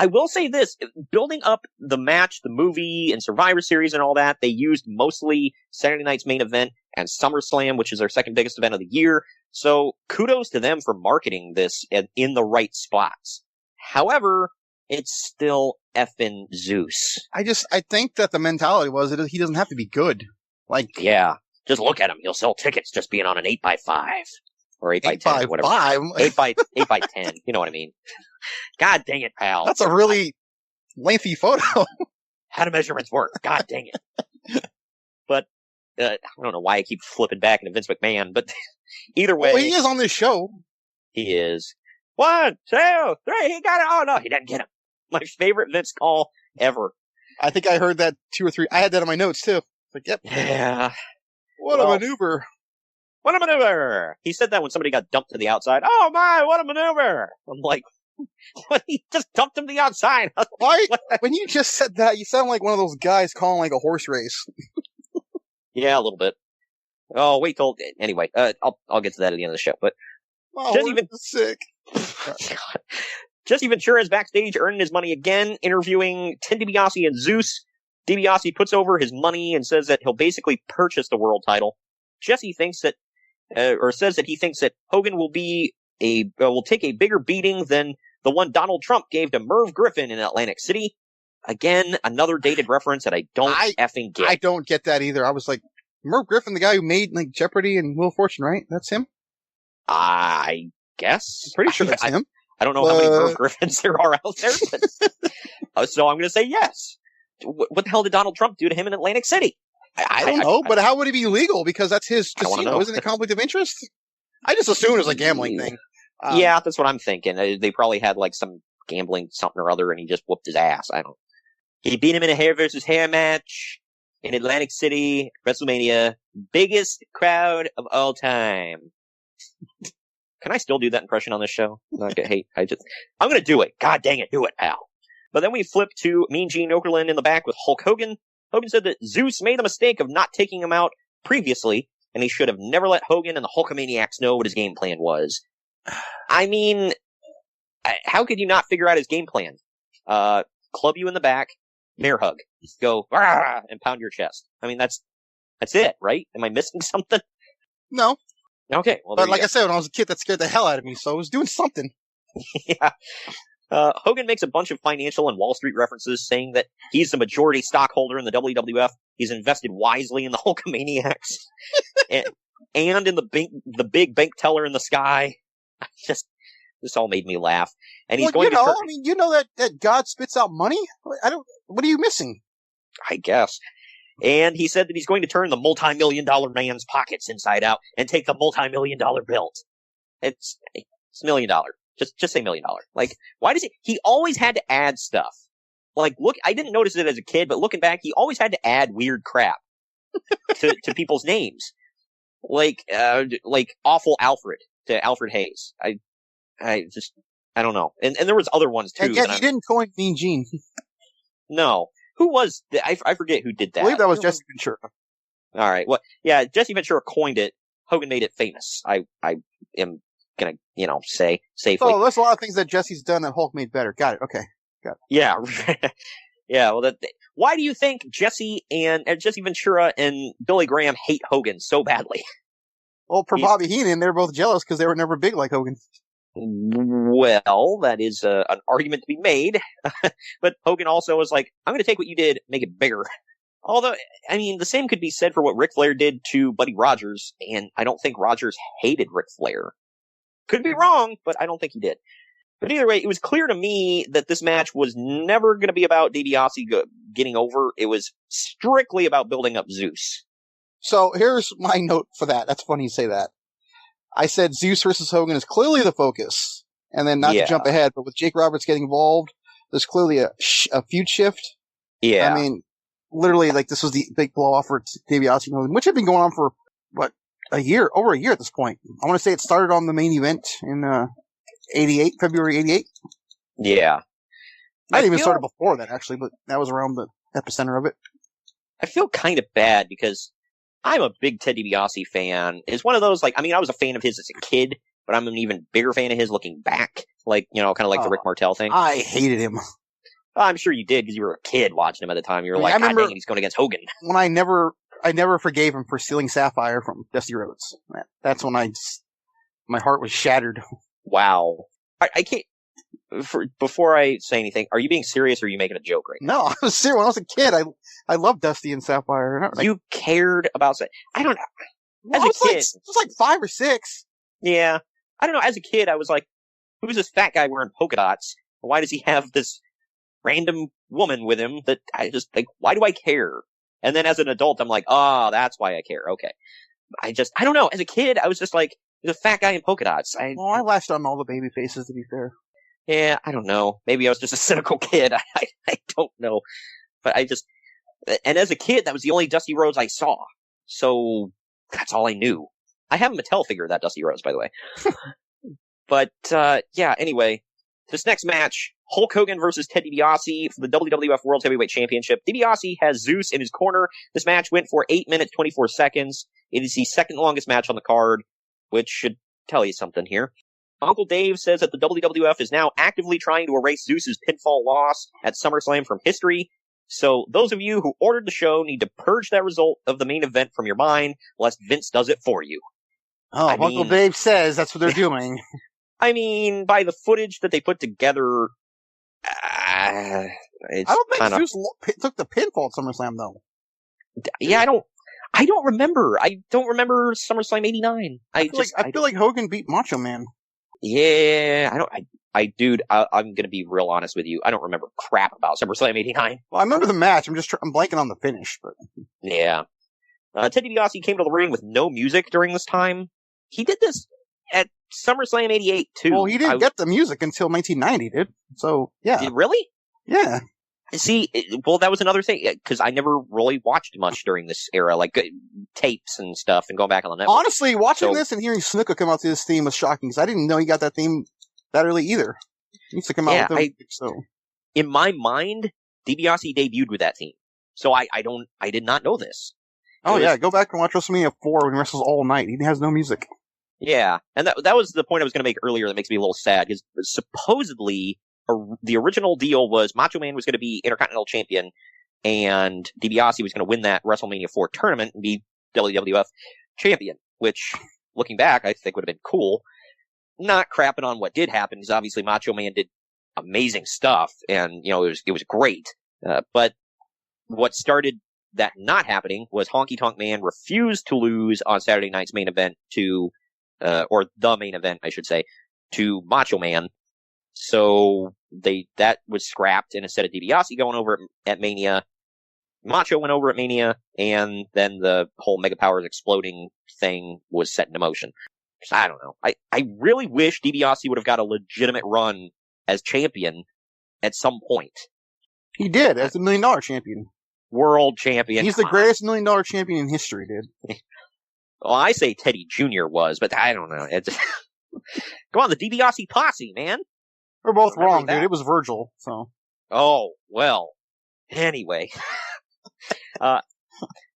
I will say this, building up the match, the movie, and Survivor Series and all that, they used mostly Saturday Night's Main Event and SummerSlam, which is their second biggest event of the year. So kudos to them for marketing this in the right spots. However, it's still effing Zeus. I think that the mentality was that he doesn't have to be good. Yeah, just look at him. He'll sell tickets just being on an 8x5. Or 8x10, whatever. 8x10, you know what I mean. God dang it, pal. That's a really lengthy photo. How do measurements work? God dang it. But, I don't know why I keep flipping back into Vince McMahon, but either way. Well, he is on this show. He is. 1, 2, 3, he got it. Oh, no, he didn't get him. My favorite Vince call ever. I think I heard that 2 or 3. I had that in my notes, too. Yep. Yeah. What a maneuver. What a maneuver! He said that when somebody got dumped to the outside. Oh my, what a maneuver! I'm like, he just dumped him to the outside. Why? When you just said that, you sound like one of those guys calling like a horse race. Yeah, a little bit. Oh, wait till anyway. I'll get to that at the end of the show. But sick. Jesse Ventura is backstage earning his money again, interviewing Ted DiBiase and Zeus. DiBiase puts over his money and says that he'll basically purchase the world title. Jesse thinks that, or says that he thinks that Hogan will take a bigger beating than the one Donald Trump gave to Merv Griffin in Atlantic City. Again, another dated reference that I don't effing get. I don't get that either. I was like, Merv Griffin, the guy who made like Jeopardy and Wheel of Fortune, right? That's him? I guess. I'm pretty sure that's him. I don't know how many Merv Griffins there are out there, but so I'm going to say yes. What the hell did Donald Trump do to him in Atlantic City? I don't know, but how would it be legal? Because that's his casino. Isn't it conflict of interest? I just assumed it was a gambling thing. Yeah, that's what I'm thinking. They probably had like some gambling something or other, and he just whooped his ass. I don't. He beat him in a hair versus hair match in Atlantic City, WrestleMania, biggest crowd of all time. Can I still do that impression on this show? I'm gonna do it. God dang it, do it, pal. But then we flip to Mean Gene Okerlund in the back with Hulk Hogan. Hogan said that Zeus made the mistake of not taking him out previously, and he should have never let Hogan and the Hulkamaniacs know what his game plan was. I mean, how could you not figure out his game plan? Club you in the back, bear hug, go, "Rah!" and pound your chest. I mean, that's it, right? Am I missing something? No. Okay. Well, but like I said, when I was a kid, that scared the hell out of me, so I was doing something. Yeah. Hogan makes a bunch of financial and Wall Street references, saying that he's the majority stockholder in the WWF. He's invested wisely in the Hulkamaniacs and in the big bank teller in the sky. This all made me laugh. And he's going to that God spits out money? What are you missing? I guess. And he said that he's going to turn the multi-million-dollar man's pockets inside out and take the multi-million-dollar bill. It's $1 million. Just say $1 million. Like, why does he always had to add stuff. Like, look, I didn't notice it as a kid, but looking back, he always had to add weird crap to people's names. Like Awful Alfred to Alfred Hayes. I don't know. And there was other ones too. Yeah, he didn't coin Mean Gene. No. Who was, I forget who did that. I believe that was Jesse Ventura. All right. Well, yeah, Jesse Ventura coined it. Hogan made it famous. I am gonna, say safely. Oh, there's a lot of things that Jesse's done that Hulk made better. Got it. Okay. Got it. Yeah. Yeah. Well, why do you think Jesse Ventura and Billy Graham hate Hogan so badly? Well, for Bobby Heenan, they're both jealous because they were never big like Hogan. Well, that is an argument to be made. But Hogan also was like, I'm going to take what you did, make it bigger. Although, I mean, the same could be said for what Ric Flair did to Buddy Rogers, and I don't think Rogers hated Ric Flair. Could be wrong, but I don't think he did. But either way, it was clear to me that this match was never going to be about DiBiase getting over. It was strictly about building up Zeus. So here's my note for that. That's funny you say that. I said Zeus versus Hogan is clearly the focus. And then not to jump ahead, but with Jake Roberts getting involved, there's clearly a feud shift. Yeah. I mean, literally, like, this was the big blow-off for DiBiase, which had been going on for, over a year at this point. I want to say it started on the main event in February 88. Yeah. Might even started before that, actually, but that was around the epicenter of it. I feel kind of bad because I'm a big Ted DiBiase fan. It's one of those, I was a fan of his as a kid, but I'm an even bigger fan of his looking back. Kind of like the Rick Martel thing. I hated him. I'm sure you did because you were a kid watching him at the time. You were like, God dang it, he's going against Hogan. When I never forgave him for stealing Sapphire from Dusty Rhodes. That's when my heart was shattered. Wow. I can't, before I say anything, are you being serious or are you making a joke right now? No, I was serious. When I was a kid, I loved Dusty and Sapphire. You cared about, I don't know. Well, it was like 5 or 6. Yeah. I don't know. As a kid, I was like, who's this fat guy wearing polka dots? Why does he have this random woman with him that I just, why do I care? And then as an adult, I'm like, oh, that's why I care. Okay. I don't know. As a kid, I was just like, there's a fat guy in polka dots. I latched on all the baby faces, to be fair. Yeah, I don't know. Maybe I was just a cynical kid. I don't know. But and as a kid, that was the only Dusty Rhodes I saw. So that's all I knew. I have a Mattel figure of that Dusty Rhodes, by the way. But, yeah, anyway, this next match, Hulk Hogan versus Ted DiBiase for the WWF World Heavyweight Championship. DiBiase has Zeus in his corner. This match went for 8 minutes, 24 seconds. It is the second longest match on the card, which should tell you something here. Uncle Dave says that the WWF is now actively trying to erase Zeus's pinfall loss at SummerSlam from history. So those of you who ordered the show need to purge that result of the main event from your mind, lest Vince does it for you. Oh, Uncle Dave says that's what they're doing. I mean, by the footage that they put together, it's I don't think kinda... Zeus took the pinfall at SummerSlam, though. Yeah, I don't remember. I don't remember SummerSlam 89. I feel like Hogan beat Macho Man. Yeah, dude, I'm gonna be real honest with you. I don't remember crap about SummerSlam 89. Well, I remember the match. I'm blanking on the finish, but. Yeah. Ted DiBiase came to the ring with no music during this time. He did this at SummerSlam 88, too. Well, he didn't get the music until 1990, dude. So, yeah. Really? Yeah. See, well, that was another thing, because I never really watched much during this era, like tapes and stuff, and going back on the network. Honestly, watching this and hearing Snuka come out to this theme was shocking, because I didn't know he got that theme that early either. He used to come out with it, so. In my mind, DiBiase debuted with that theme. So I did not know this. Go back and watch WrestleMania 4 when he wrestles all night. He has no music. Yeah, and that was the point I was going to make earlier that makes me a little sad, because supposedly the original deal was Macho Man was going to be Intercontinental Champion, and DiBiase was going to win that WrestleMania 4 tournament and be WWF Champion, which, looking back, I think would have been cool. Not crapping on what did happen, because obviously Macho Man did amazing stuff, and, it was great. But what started that not happening was Honky Tonk Man refused to lose on Saturday night's main event or the main event, I should say, to Macho Man. So that was scrapped, and instead of DiBiase going over at Mania, Macho went over at Mania, and then the whole Mega Powers exploding thing was set into motion. So I don't know. I really wish DiBiase would have got a legitimate run as champion at some point. He did, as $1 million champion. World champion. He's the greatest $1 million champion in history, dude. Well, I say Teddy Jr. was, but I don't know. Go on, the DiBiase posse, man. We're both wrong, dude. It was Virgil, so. Oh, well. Anyway.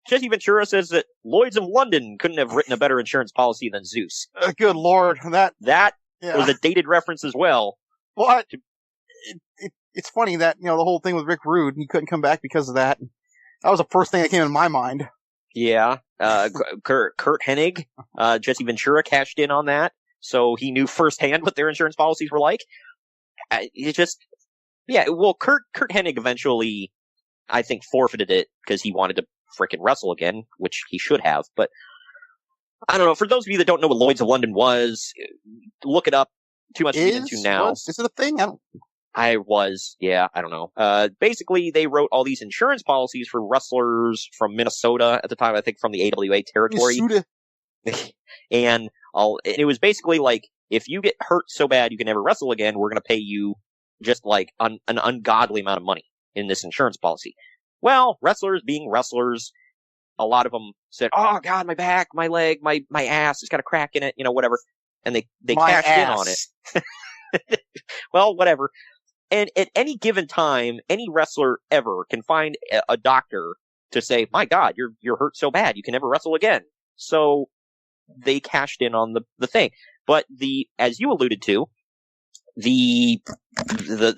Jesse Ventura says that Lloyd's of London couldn't have written a better insurance policy than Zeus. Good lord. That was a dated reference as well. What? It's funny that, the whole thing with Rick Rude, he couldn't come back because of that. That was the first thing that came in my mind. Yeah. Kurt Hennig, Jesse Ventura cashed in on that, so he knew firsthand what their insurance policies were like. Kurt Hennig eventually, I think, forfeited it because he wanted to frickin' wrestle again, which he should have, but I don't know. For those of you that don't know what Lloyd's of London was, look it up. Too much to get into now. Is it a thing? I don't know. Basically, they wrote all these insurance policies for wrestlers from Minnesota at the time, I think from the AWA territory. And it was basically like, if you get hurt so bad you can never wrestle again, we're going to pay you just like an ungodly amount of money in this insurance policy. Well, wrestlers being wrestlers, a lot of them said, oh god, my back, my leg, my ass, it's got a crack in it, whatever. And they cashed in on it. Well, whatever. And at any given time, any wrestler ever can find a doctor to say, my god, you're hurt so bad, you can never wrestle again. So they cashed in on the thing. But as you alluded to, the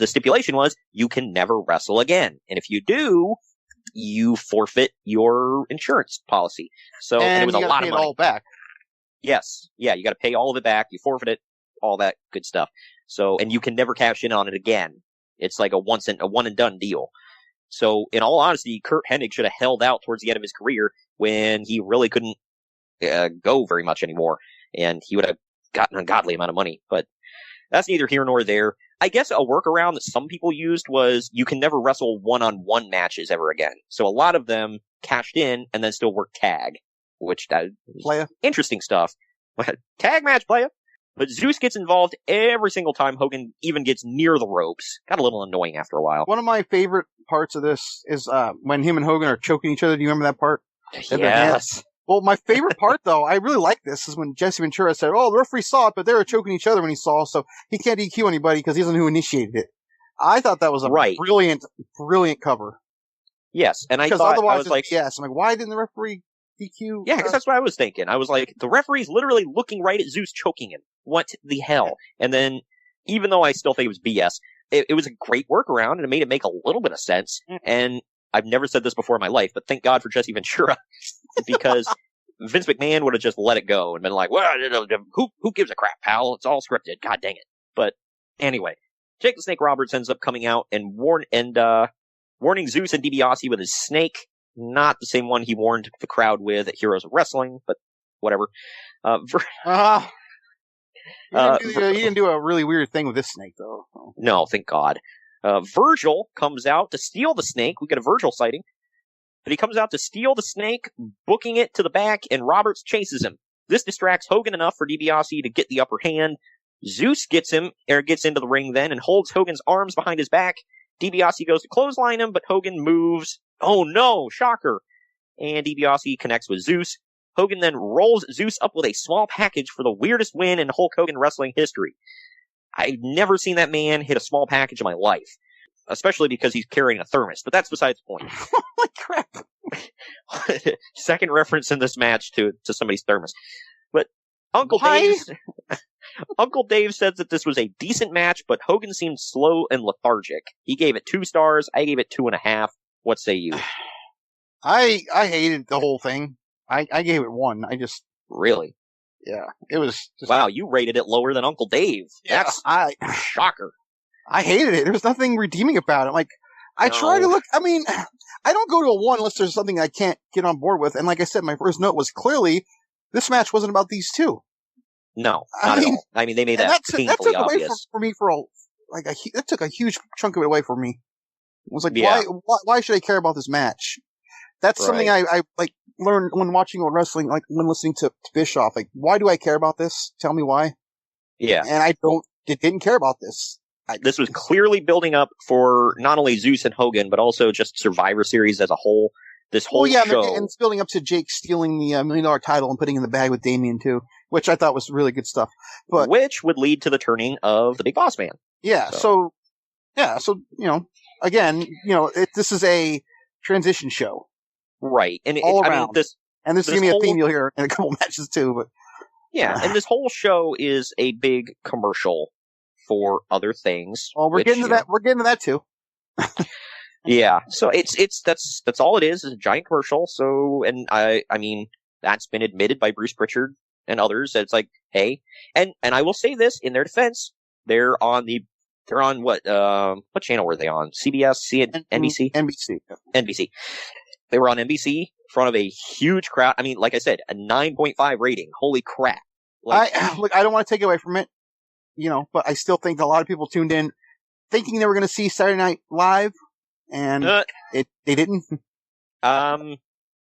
stipulation was you can never wrestle again. And if you do, you forfeit your insurance policy. So and it was a lot of money. It all back. Yes. Yeah, you got to pay all of it back. You forfeit it, all that good stuff. So, and you can never cash in on it again. It's like a one and done deal. So, in all honesty, Kurt Hennig should have held out towards the end of his career when he really couldn't go very much anymore, and he would have gotten an ungodly amount of money. But that's neither here nor there. I guess a workaround that some people used was you can never wrestle one-on-one matches ever again. So a lot of them cashed in and then still worked tag, which interesting stuff. Tag match, playa. But Zeus gets involved every single time Hogan even gets near the ropes. Got a little annoying after a while. One of my favorite parts of this is when him and Hogan are choking each other. Do you remember that part? Yes. Well, my favorite part, though, I really like this, is when Jesse Ventura said, "Oh, the referee saw it, but they were choking each other when he saw, so he can't DQ anybody because he doesn't know who initiated it." I thought that was a brilliant, brilliant cover. Yes, and because otherwise, I was like, "Yes." I'm like, why didn't the referee DQ? Yeah, because that's what I was thinking. I was like, the referee's literally looking right at Zeus choking him. What the hell? And then, even though I still think it was BS, it was a great workaround, and it made it make a little bit of sense. And I've never said this before in my life, but thank God for Jesse Ventura, because Vince McMahon would have just let it go and been like, well, who gives a crap, pal? It's all scripted. God dang it. But anyway, Jake the Snake Roberts ends up coming out and warning Zeus and DiBiase with his snake. Not the same one he warned the crowd with at Heroes of Wrestling, but whatever. He didn't do a really weird thing with this snake, though. No, thank God. Virgil comes out to steal the snake. We get a Virgil sighting. But he comes out to steal the snake, booking it to the back, and Roberts chases him. This distracts Hogan enough for DiBiase to get the upper hand. Zeus gets into the ring then and holds Hogan's arms behind his back. DiBiase goes to clothesline him, but Hogan moves. Oh no, shocker. And DiBiase connects with Zeus. Hogan then rolls Zeus up with a small package for the weirdest win in Hulk Hogan wrestling history. I've never seen that man hit a small package in my life. Especially because he's carrying a thermos, but that's besides the point. Holy crap. Second reference in this match to somebody's thermos. But Uncle Dave said that this was a decent match, but Hogan seemed slow and lethargic. He gave it 2 stars. I gave it 2.5. What say you? I hated the whole thing. I gave it 1. Really? Yeah. It was just... Wow, you rated it lower than Uncle Dave. Yeah, That's shocker. I hated it. There was nothing redeeming about it. Like, I try to look, I mean, I don't go to a 1 unless there's something I can't get on board with. And like I said, my first note was clearly, this match wasn't about these two. No, not at all. I mean, they made that painfully obvious. That took a huge chunk of it away from me. It was like, why should I care about this match? That's something I learned when watching wrestling, like when listening to Bischoff. Like, why do I care about this? Tell me why. Yeah. And didn't care about this. This was clearly building up for not only Zeus and Hogan, but also just Survivor Series as a whole. This whole show. And it's building up to Jake stealing the $1 million title and putting it in the bag with Damien too, which I thought was really good stuff. But which would lead to the turning of the Big Boss Man. Yeah. So again, this is a transition show, right? And all around. This is going to be a theme you'll hear in a couple matches too. But yeah, and this whole show is a big commercial for other things. Well, we're getting to that. We're getting to that too. Yeah. So that's all it is a giant commercial. So, and I mean, that's been admitted by Bruce Pritchard and others. That it's like, hey, and I will say this in their defense, they're on what channel were they on? CBS, NBC? NBC. They were on NBC in front of a huge crowd. I mean, like I said, a 9.5 rating. Holy crap. I don't want to take away from it. But I still think a lot of people tuned in thinking they were going to see Saturday Night Live, and they didn't.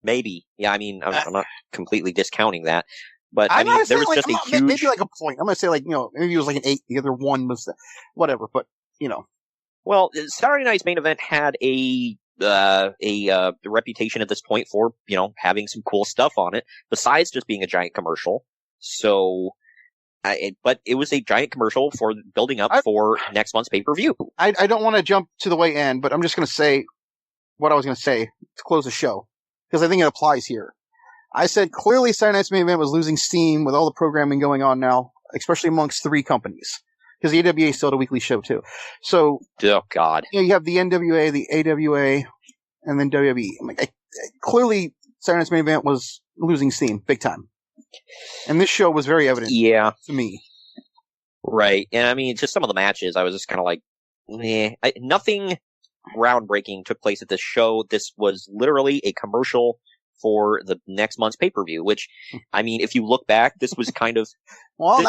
Maybe. Yeah, I mean, I'm not completely discounting that, but I mean, there was just a huge... Maybe like a point. I'm going to say maybe it was like an 8, the other one was whatever, but, Well, Saturday Night's main event had a reputation at this point for, having some cool stuff on it, besides just being a giant commercial. So... but it was a giant commercial for building up for next month's pay-per-view. I don't want to jump to the way end, but I'm just going to say what I was going to say to close the show, because I think it applies here. I said clearly Saturday Night's main event was losing steam with all the programming going on now, especially amongst 3 companies, because the AWA still had a weekly show too. So, oh God, you have the NWA, the AWA, and then WWE. Clearly Saturday Night's main event was losing steam big time. And this show was very evident to me. Right. And I mean, just some of the matches, I was just kind of like, nothing groundbreaking took place at this show. This was literally a commercial for the next month's pay-per-view, which, I mean, if you look back, this was kind of... Well,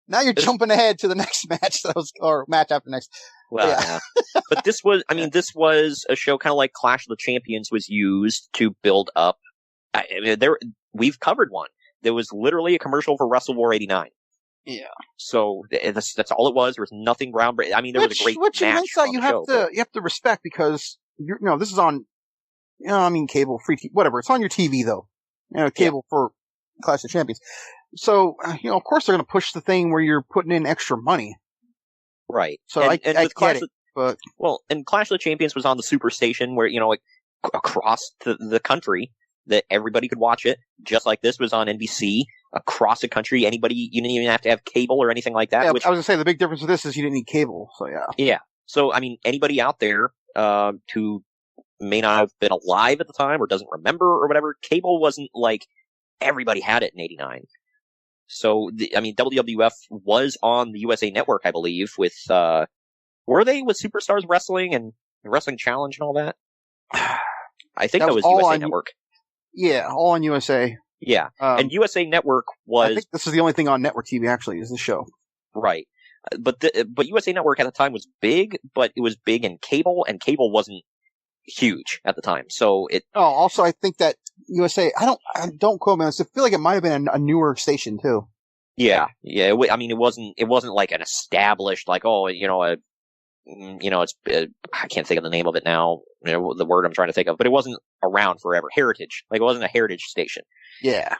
now you're jumping ahead to the next match, or match after next. Well, yeah. But this was a show kind of like Clash of the Champions was used to build up. We've covered one. There was literally a commercial for Wrestle War 89. Yeah. So that's all it was. There was nothing groundbreaking. I mean, there was a great match. Which you have to respect, because this is on, cable, free TV, whatever. It's on your TV though. cable for Clash of Champions. So, of course they're going to push the thing where you're putting in extra money. Right. So I get it. But and Clash of the Champions was on the Super Station where, across the country that everybody could watch it, just like this was on NBC across the country. You didn't even have to have cable or anything like that. Yeah, I was going to say the big difference with this is you didn't need cable. So yeah. Yeah. So, anybody out there, who may not have been alive at the time or doesn't remember or whatever, cable wasn't like everybody had it in '89. So, WWF was on the USA Network, I believe, with, were they with Superstars Wrestling and the Wrestling Challenge and all that? I think that was USA Network. Yeah, all on USA. Yeah, and USA Network was... I think this is the only thing on network TV, actually, is the show. Right. But USA Network at the time was big, but it was big in cable, and cable wasn't huge at the time. So it... Oh, also, I think that USA... don't quote me on this. I feel like it might have been a newer station, too. Yeah. It wasn't like an established, like, I can't think of the name of it now, the word I'm trying to think of, but it wasn't around forever. Heritage. Like, it wasn't a heritage station. Yeah.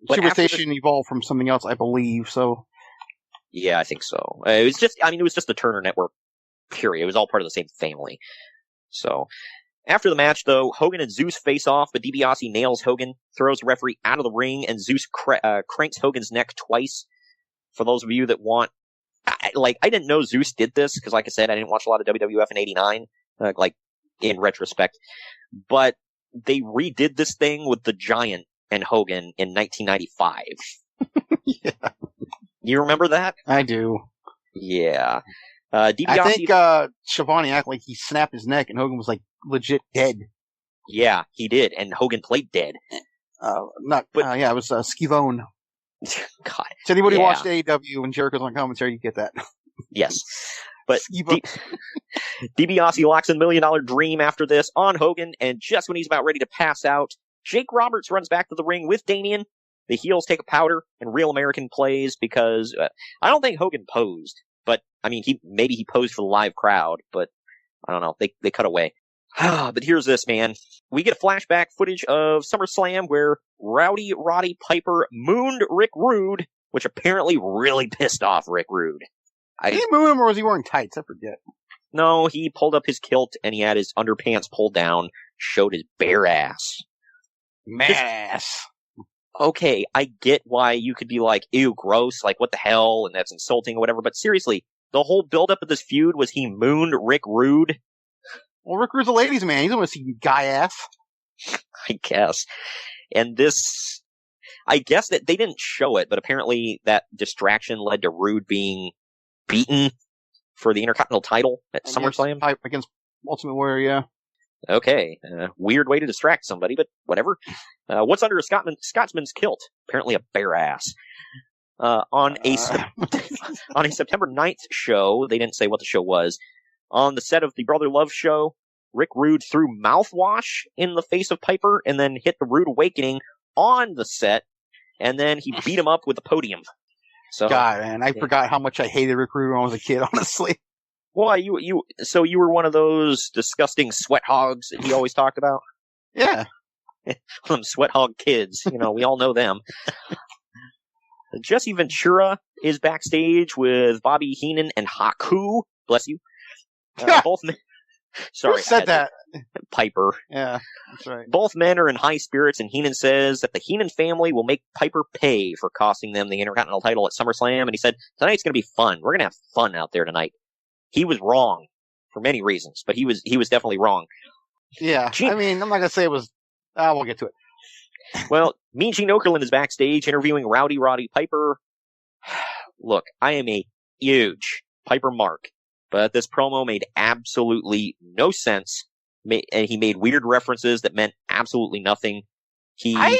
Superstation evolved from something else, I believe, so. Yeah, I think so. It was just the Turner Network, period. It was all part of the same family. So, after the match, though, Hogan and Zeus face off, but DiBiase nails Hogan, throws the referee out of the ring, and Zeus cranks Hogan's neck twice. For those of you that want, I didn't know Zeus did this, because like I said, I didn't watch a lot of WWF in '89, in retrospect. But they redid this thing with the Giant and Hogan in 1995. Yeah. You remember that? I do. Yeah. DiBiase, I think Schiavone acted like he snapped his neck and Hogan was like legit dead. Yeah, he did, and Hogan played dead. It was Skivone. God. So anybody who watched AEW when Jericho's on commentary, you get that. Yes. But DiBiase locks in $1 Million Dream after this on Hogan, and just when he's about ready to pass out, Jake Roberts runs back to the ring with Damien. The heels take a powder, and Real American plays because I don't think Hogan posed, but he posed for the live crowd, but I don't know. They cut away. But here's this, man. We get a flashback footage of SummerSlam where Roddy Piper mooned Rick Rude, which apparently really pissed off Rick Rude. Did he moon him or was he wearing tights? I forget. No, he pulled up his kilt and he had his underpants pulled down, showed his bare ass. Ass. Okay, I get why you could be like, ew, gross, like what the hell, and that's insulting or whatever, but seriously, the whole build-up of this feud was he mooned Rick Rude. Well, Rick Rude's a ladies' man. He's going to see guy ass. I guess. And this, I guess that they didn't show it, but apparently that distraction led to Rude being beaten for the Intercontinental title at SummerSlam. Against Ultimate Warrior, yeah. Okay. Weird way to distract somebody, but whatever. What's under a Scotsman's kilt? Apparently a bare ass. On a September 9th show, they didn't say what the show was. On the set of the Brother Love show, Rick Rude threw mouthwash in the face of Piper and then hit the Rude Awakening on the set, and then he beat him up with the podium. So, God, man, I forgot how much I hated Rick Rude when I was a kid, honestly. Well, so you were one of those disgusting sweat hogs that he always talked about? Yeah. Them sweat hog kids, we all know them. Jesse Ventura is backstage with Bobby Heenan and Haku. Bless you. Both men. Sorry, who said that? Piper. Yeah, that's right. Both men are in high spirits, and Heenan says that the Heenan family will make Piper pay for costing them the Intercontinental title at SummerSlam. And he said, tonight's going to be fun. We're going to have fun out there tonight. He was wrong for many reasons, but he was definitely wrong. Yeah, I'm not going to say it was. We'll get to it. Well, Mean Gene Okerlund is backstage interviewing Roddy Piper. Look, I am a huge Piper mark. But this promo made absolutely no sense, and he made weird references that meant absolutely nothing. I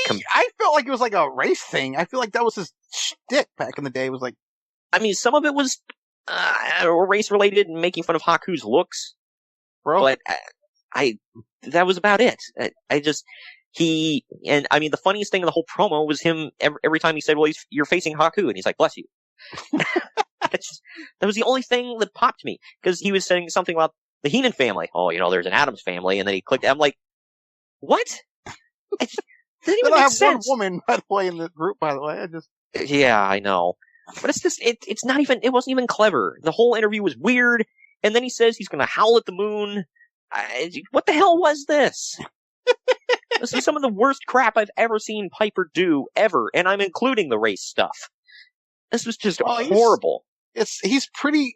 felt like it was like a race thing. I feel like that was his shtick back in the day. It was like, some of it was race related and making fun of Haku's looks, bro. But that was about it. The funniest thing in the whole promo was him every time he said, "Well, you're facing Haku," and he's like, "Bless you." That was the only thing that popped me, because he was saying something about the Heenan family. Oh, there's an Addams family, and then he clicked. I'm like, what? Doesn't even make sense. One woman, by the way, in the group, by the way. Yeah, I know. But it's just, it's not even, it wasn't even clever. The whole interview was weird, and then he says he's gonna howl at the moon. What the hell was this? This is some of the worst crap I've ever seen Piper do, ever, and I'm including the race stuff. This was just horrible. He's pretty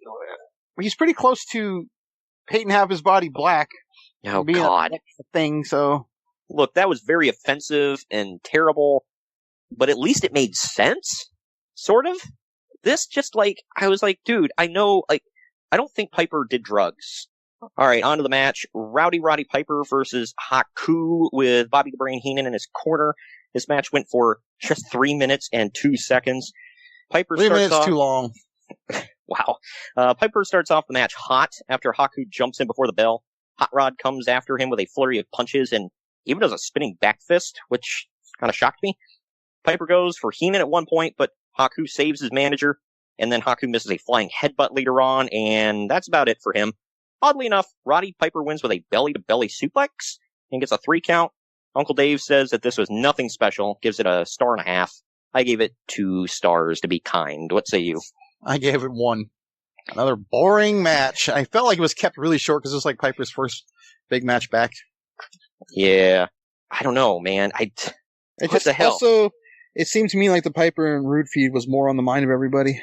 close to painting half his body black. Oh, God. A thing, so. Look, that was very offensive and terrible, but at least it made sense, sort of. This just, like, I was like, dude, I know, like, I don't think Piper did drugs. All right, on to the match. Roddy Piper versus Haku with Bobby the Brain Heenan in his corner. This match went for just 3 minutes and 2 seconds. Piper 3 starts minutes off... too long. Wow. Piper starts off the match hot after Haku jumps in before the bell. Hot Rod comes after him with a flurry of punches and even does a spinning back fist, which kind of shocked me. Piper goes for Heenan at one point, but Haku saves his manager, and then Haku misses a flying headbutt later on, and that's about it for him. Oddly enough, Roddy Piper wins with a belly-to-belly suplex and gets a 3 count. Uncle Dave says that this was nothing special, gives it a 1.5 stars. I gave it 2 stars to be kind. What say you? I gave it 1. Another boring match. I felt like it was kept really short because it was like Piper's first big match back. Yeah. I don't know, man. What the hell? Also, it seemed to me like the Piper and Rude feud was more on the mind of everybody.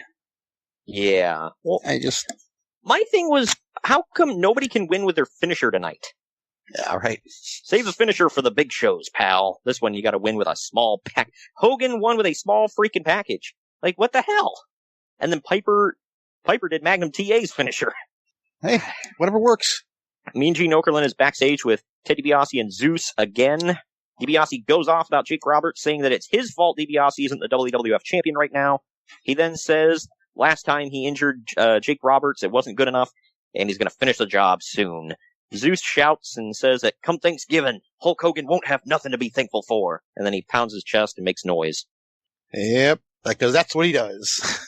Yeah. Well, my thing was, how come nobody can win with their finisher tonight? Yeah, right. Save the finisher for the big shows, pal. This one you gotta win with a small pack. Hogan won with a small freaking package. Like, what the hell? And then Piper did Magnum TA's finisher. Hey, whatever works. Mean Gene Okerlund is backstage with Ted DiBiase and Zeus again. DiBiase goes off about Jake Roberts, saying that it's his fault DiBiase isn't the WWF champion right now. He then says last time he injured Jake Roberts, it wasn't good enough, and he's going to finish the job soon. Zeus shouts and says that come Thanksgiving, Hulk Hogan won't have nothing to be thankful for. And then he pounds his chest and makes noise. Yep, because that's what he does.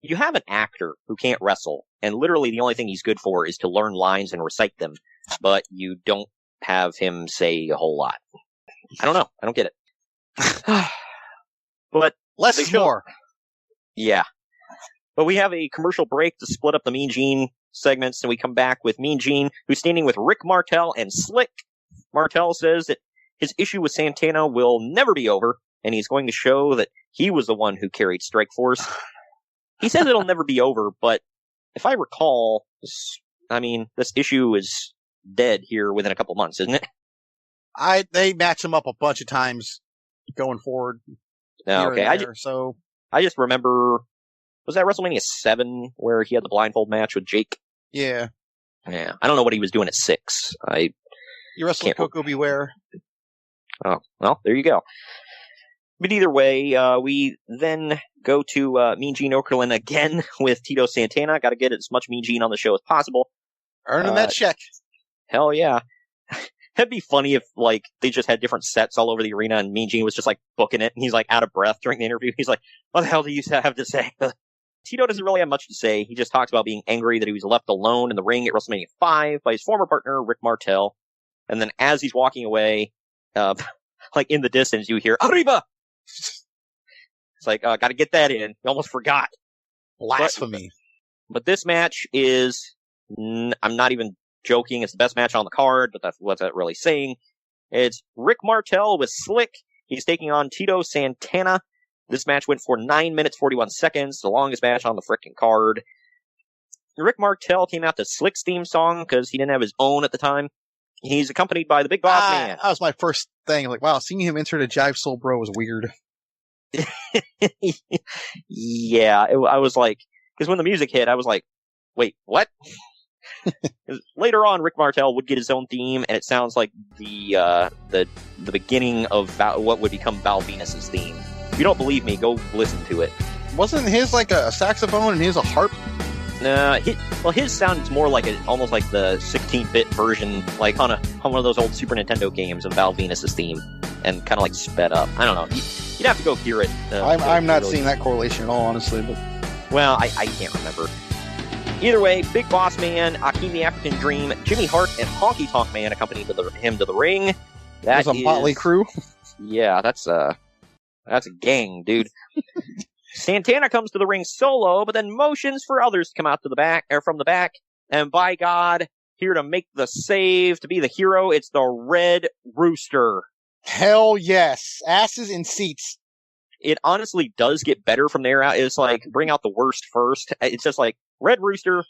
You have an actor who can't wrestle, and literally the only thing he's good for is to learn lines and recite them, but you don't have him say a whole lot. I don't know. I don't get it. But less is more. Yeah. But we have a commercial break to split up the Mean Gene segments, and we come back with Mean Gene, who's standing with Rick Martel and Slick. Martel says that his issue with Santana will never be over, and he's going to show that he was the one who carried Strikeforce. He says it'll never be over, but if I recall, this issue is dead here within a couple months, isn't it? They match him up a bunch of times going forward. No, okay. I just remember, was that WrestleMania 7 where he had the blindfold match with Jake? Yeah. Yeah. I don't know what he was doing at 6. You wrestled Coco Beware. Oh, well, there you go. But either way, we then go to Mean Gene Okerlund again with Tito Santana. Got to get as much Mean Gene on the show as possible. Earning that check. Hell yeah. It'd be funny if, like, they just had different sets all over the arena and Mean Gene was just, like, booking it and he's, like, out of breath during the interview. He's like, what the hell do you have to say? Tito doesn't really have much to say. He just talks about being angry that he was left alone in the ring at WrestleMania 5 by his former partner, Rick Martel. And then as he's walking away, like, in the distance, you hear, Arriba! It's like, gotta get that in. You almost forgot. Blasphemy. But this match is, I'm not even joking, it's the best match on the card, but what's that really saying? It's Rick Martel with Slick. He's taking on Tito Santana. This match went for 9 minutes, 41 seconds, the longest match on the frickin' card. Rick Martel came out to Slick's theme song because he didn't have his own at the time. He's accompanied by the Big Boss Man. That was my first thing. Like, wow, seeing him enter the Jive Soul Bro was weird. Yeah, I was like, because when the music hit, I was like, wait, what? Later on, Rick Martel would get his own theme, and it sounds like the beginning of what would become Val Venus's theme. If you don't believe me, go listen to it. Wasn't his like a saxophone and his a harp? His sounds more like almost like the 16-bit version, like on one of those old Super Nintendo games of Val Venus's theme, and kind of like sped up. I don't know. You'd have to go hear it. I'm not seeing that correlation at all, honestly. But well, I can't remember. Either way, Big Boss Man, Akeem the African Dream, Jimmy Hart, and Honky Tonk Man accompanied him to the ring. That was a motley crew. Yeah, that's a gang, dude. Santana comes to the ring solo, but then motions for others to come out to the back, or from the back. And by God, here to make the save, to be the hero, it's the Red Rooster. Hell yes. Asses in seats. It honestly does get better from there out. It's like, bring out the worst first. It's just like, Red Rooster,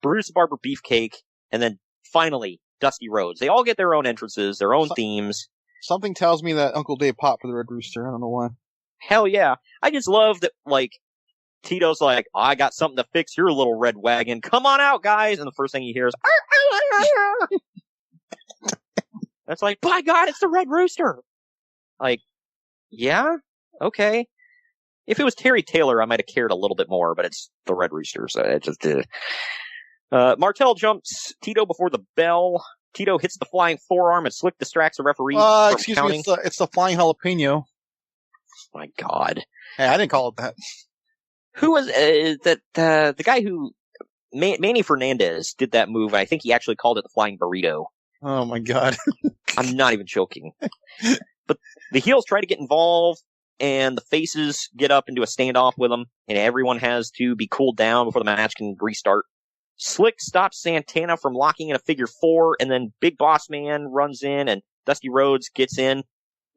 Bruce the Barber Beefcake, and then finally, Dusty Rhodes. They all get their own entrances, their own themes. Something tells me that Uncle Dave popped for the Red Rooster. I don't know why. Hell yeah. I just love that, like, Tito's like, oh, I got something to fix your little red wagon. Come on out, guys. And the first thing he hears, that's like, by God, it's the Red Rooster. Like, yeah? Okay. If it was Terry Taylor, I might have cared a little bit more, but it's the Red Rooster, so it just did. Martel jumps Tito before the bell. Tito hits the flying forearm and Slick distracts the referee from excuse counting. me, it's the flying jalapeno. My God. Hey, I didn't call it that. Who was the guy who Manny Fernandez did that move? I think he actually called it the flying burrito. Oh my God. I'm not even joking. But the heels try to get involved, and the faces get up into a standoff with them, and everyone has to be cooled down before the match can restart. Slick stops Santana from locking in a figure four, and then Big Boss Man runs in, and Dusty Rhodes gets in.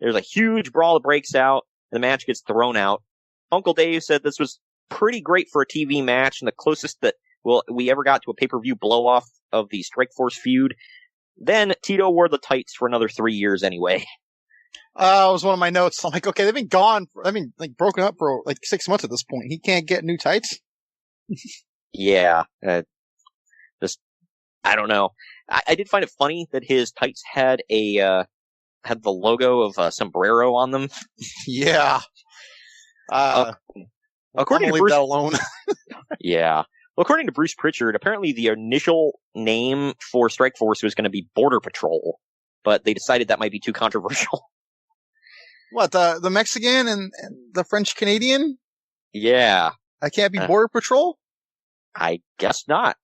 There's a huge brawl that breaks out, and the match gets thrown out. Uncle Dave said this was pretty great for a TV match, and the closest that we ever got to a pay-per-view blow-off of the Strikeforce feud. Then Tito wore the tights for another 3 years anyway. It was one of my notes. I'm like, okay, they've been gone. Broken up for like 6 months at this point. He can't get new tights. Yeah. I don't know. I did find it funny that his tights had had the logo of a sombrero on them. Yeah. According to leave Bruce, that alone. Yeah. Well, according to Bruce Pritchard, apparently the initial name for Strikeforce was going to be Border Patrol, but they decided that might be too controversial. What, the Mexican and the French Canadian? Yeah. I can't be Border Patrol? I guess not.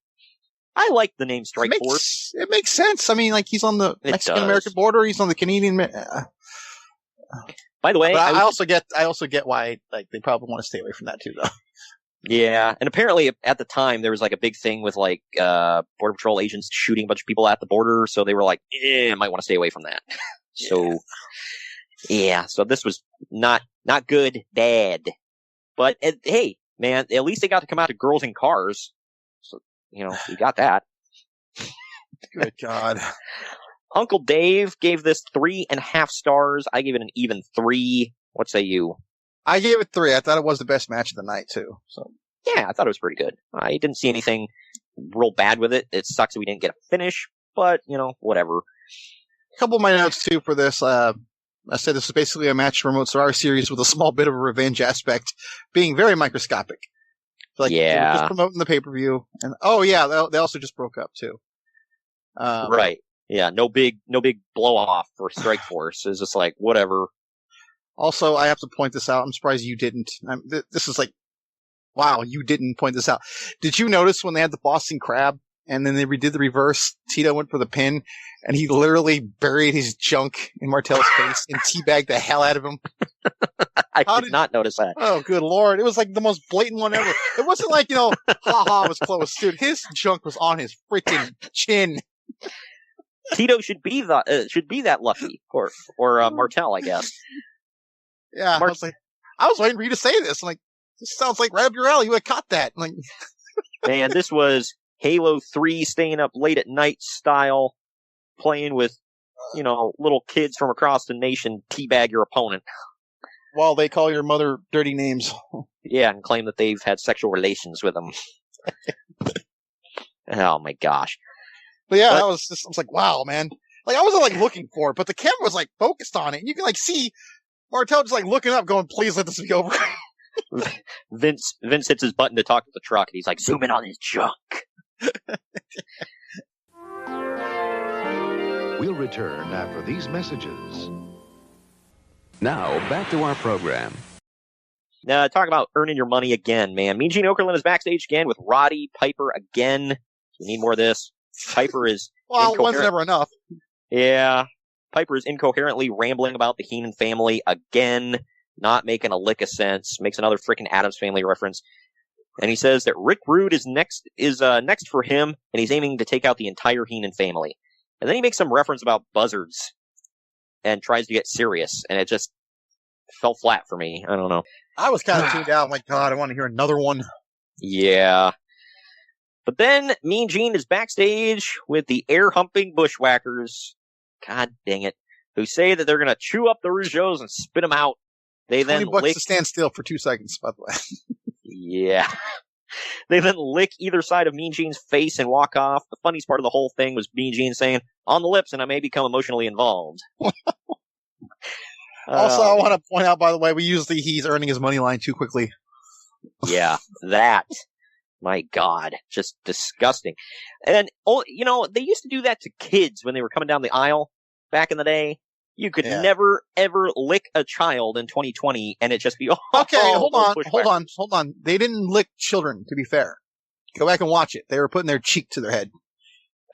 I like the name Strikeforce. It makes sense. I mean, like, he's on the Mexican-American border, he's on the Canadian... By the way, I also get why, like, they probably want to stay away from that too, though. Yeah, and apparently at the time there was like a big thing with like Border Patrol agents shooting a bunch of people at the border, so they were like, I might want to stay away from that. So, yeah, so this was not good, bad. But hey, man, at least they got to come out to girls in cars. So, you got that. Good God. Uncle Dave gave this 3.5 stars. I gave it an even 3. What say you? I gave it 3. I thought it was the best match of the night, too. So yeah, I thought it was pretty good. I didn't see anything real bad with it. It sucks that we didn't get a finish, but, whatever. A couple of my notes, too, for this. I said this was basically a match from Survivor Series with a small bit of a revenge aspect, being very microscopic. Like, yeah. They were just promoting the pay-per-view. And, oh, yeah, they also just broke up, too. Right. Yeah, no big blow-off for Strikeforce. It's just like, whatever. Also, I have to point this out. I'm surprised you didn't. This is like, wow, you didn't point this out. Did you notice when they had the Boston Crab and then they redid the reverse? Tito went for the pin and he literally buried his junk in Martel's face and teabagged the hell out of him. I did not notice that. Oh, good Lord. It was like the most blatant one ever. It wasn't like, haha, was close. Dude, his junk was on his freaking chin. Tito should be that lucky, or Martel, I guess. Yeah, I was waiting for you to say this. I'm like, this sounds like right up your alley. You had caught that. I'm like, man, this was Halo 3 staying up late at night style, playing with, little kids from across the nation teabag your opponent. While they call your mother dirty names. Yeah, and claim that they've had sexual relations with them. Oh my gosh. But yeah, I was like, wow, man. Like, I wasn't like looking for it, but the camera was like focused on it. And you can like see Martel just like looking up going, please let this be over. Vince hits his button to talk to the truck and he's like, zoom in on his junk. We'll return after these messages. Now, back to our program. Now, talk about earning your money again, man. Mean Gene Okerlund is backstage again with Roddy Piper again. We need more of this. Piper is well, one's never enough. Yeah. Piper is incoherently rambling about the Heenan family again, not making a lick of sense, makes another freaking Addams Family reference. And he says that Rick Rude is next for him, and he's aiming to take out the entire Heenan family. And then he makes some reference about buzzards and tries to get serious, and it just fell flat for me. I don't know. I was kind of tuned out. I'm like, God, I want to hear another one. Yeah. But then Mean Gene is backstage with the air-humping bushwhackers. God dang it. Who say that they're going to chew up the Rougeaus and spit them out. They then lick to stand still for 2 seconds, by the way. Yeah. They then lick either side of Mean Gene's face and walk off. The funniest part of the whole thing was Mean Gene saying, on the lips, and I may become emotionally involved. Also, I want to point out, by the way, he's earning his money line too quickly. Yeah, that. My God, just disgusting. And, they used to do that to kids when they were coming down the aisle back in the day. You could never, ever lick a child in 2020 and it just be, okay, hold on. They didn't lick children, to be fair. Go back and watch it. They were putting their cheek to their head.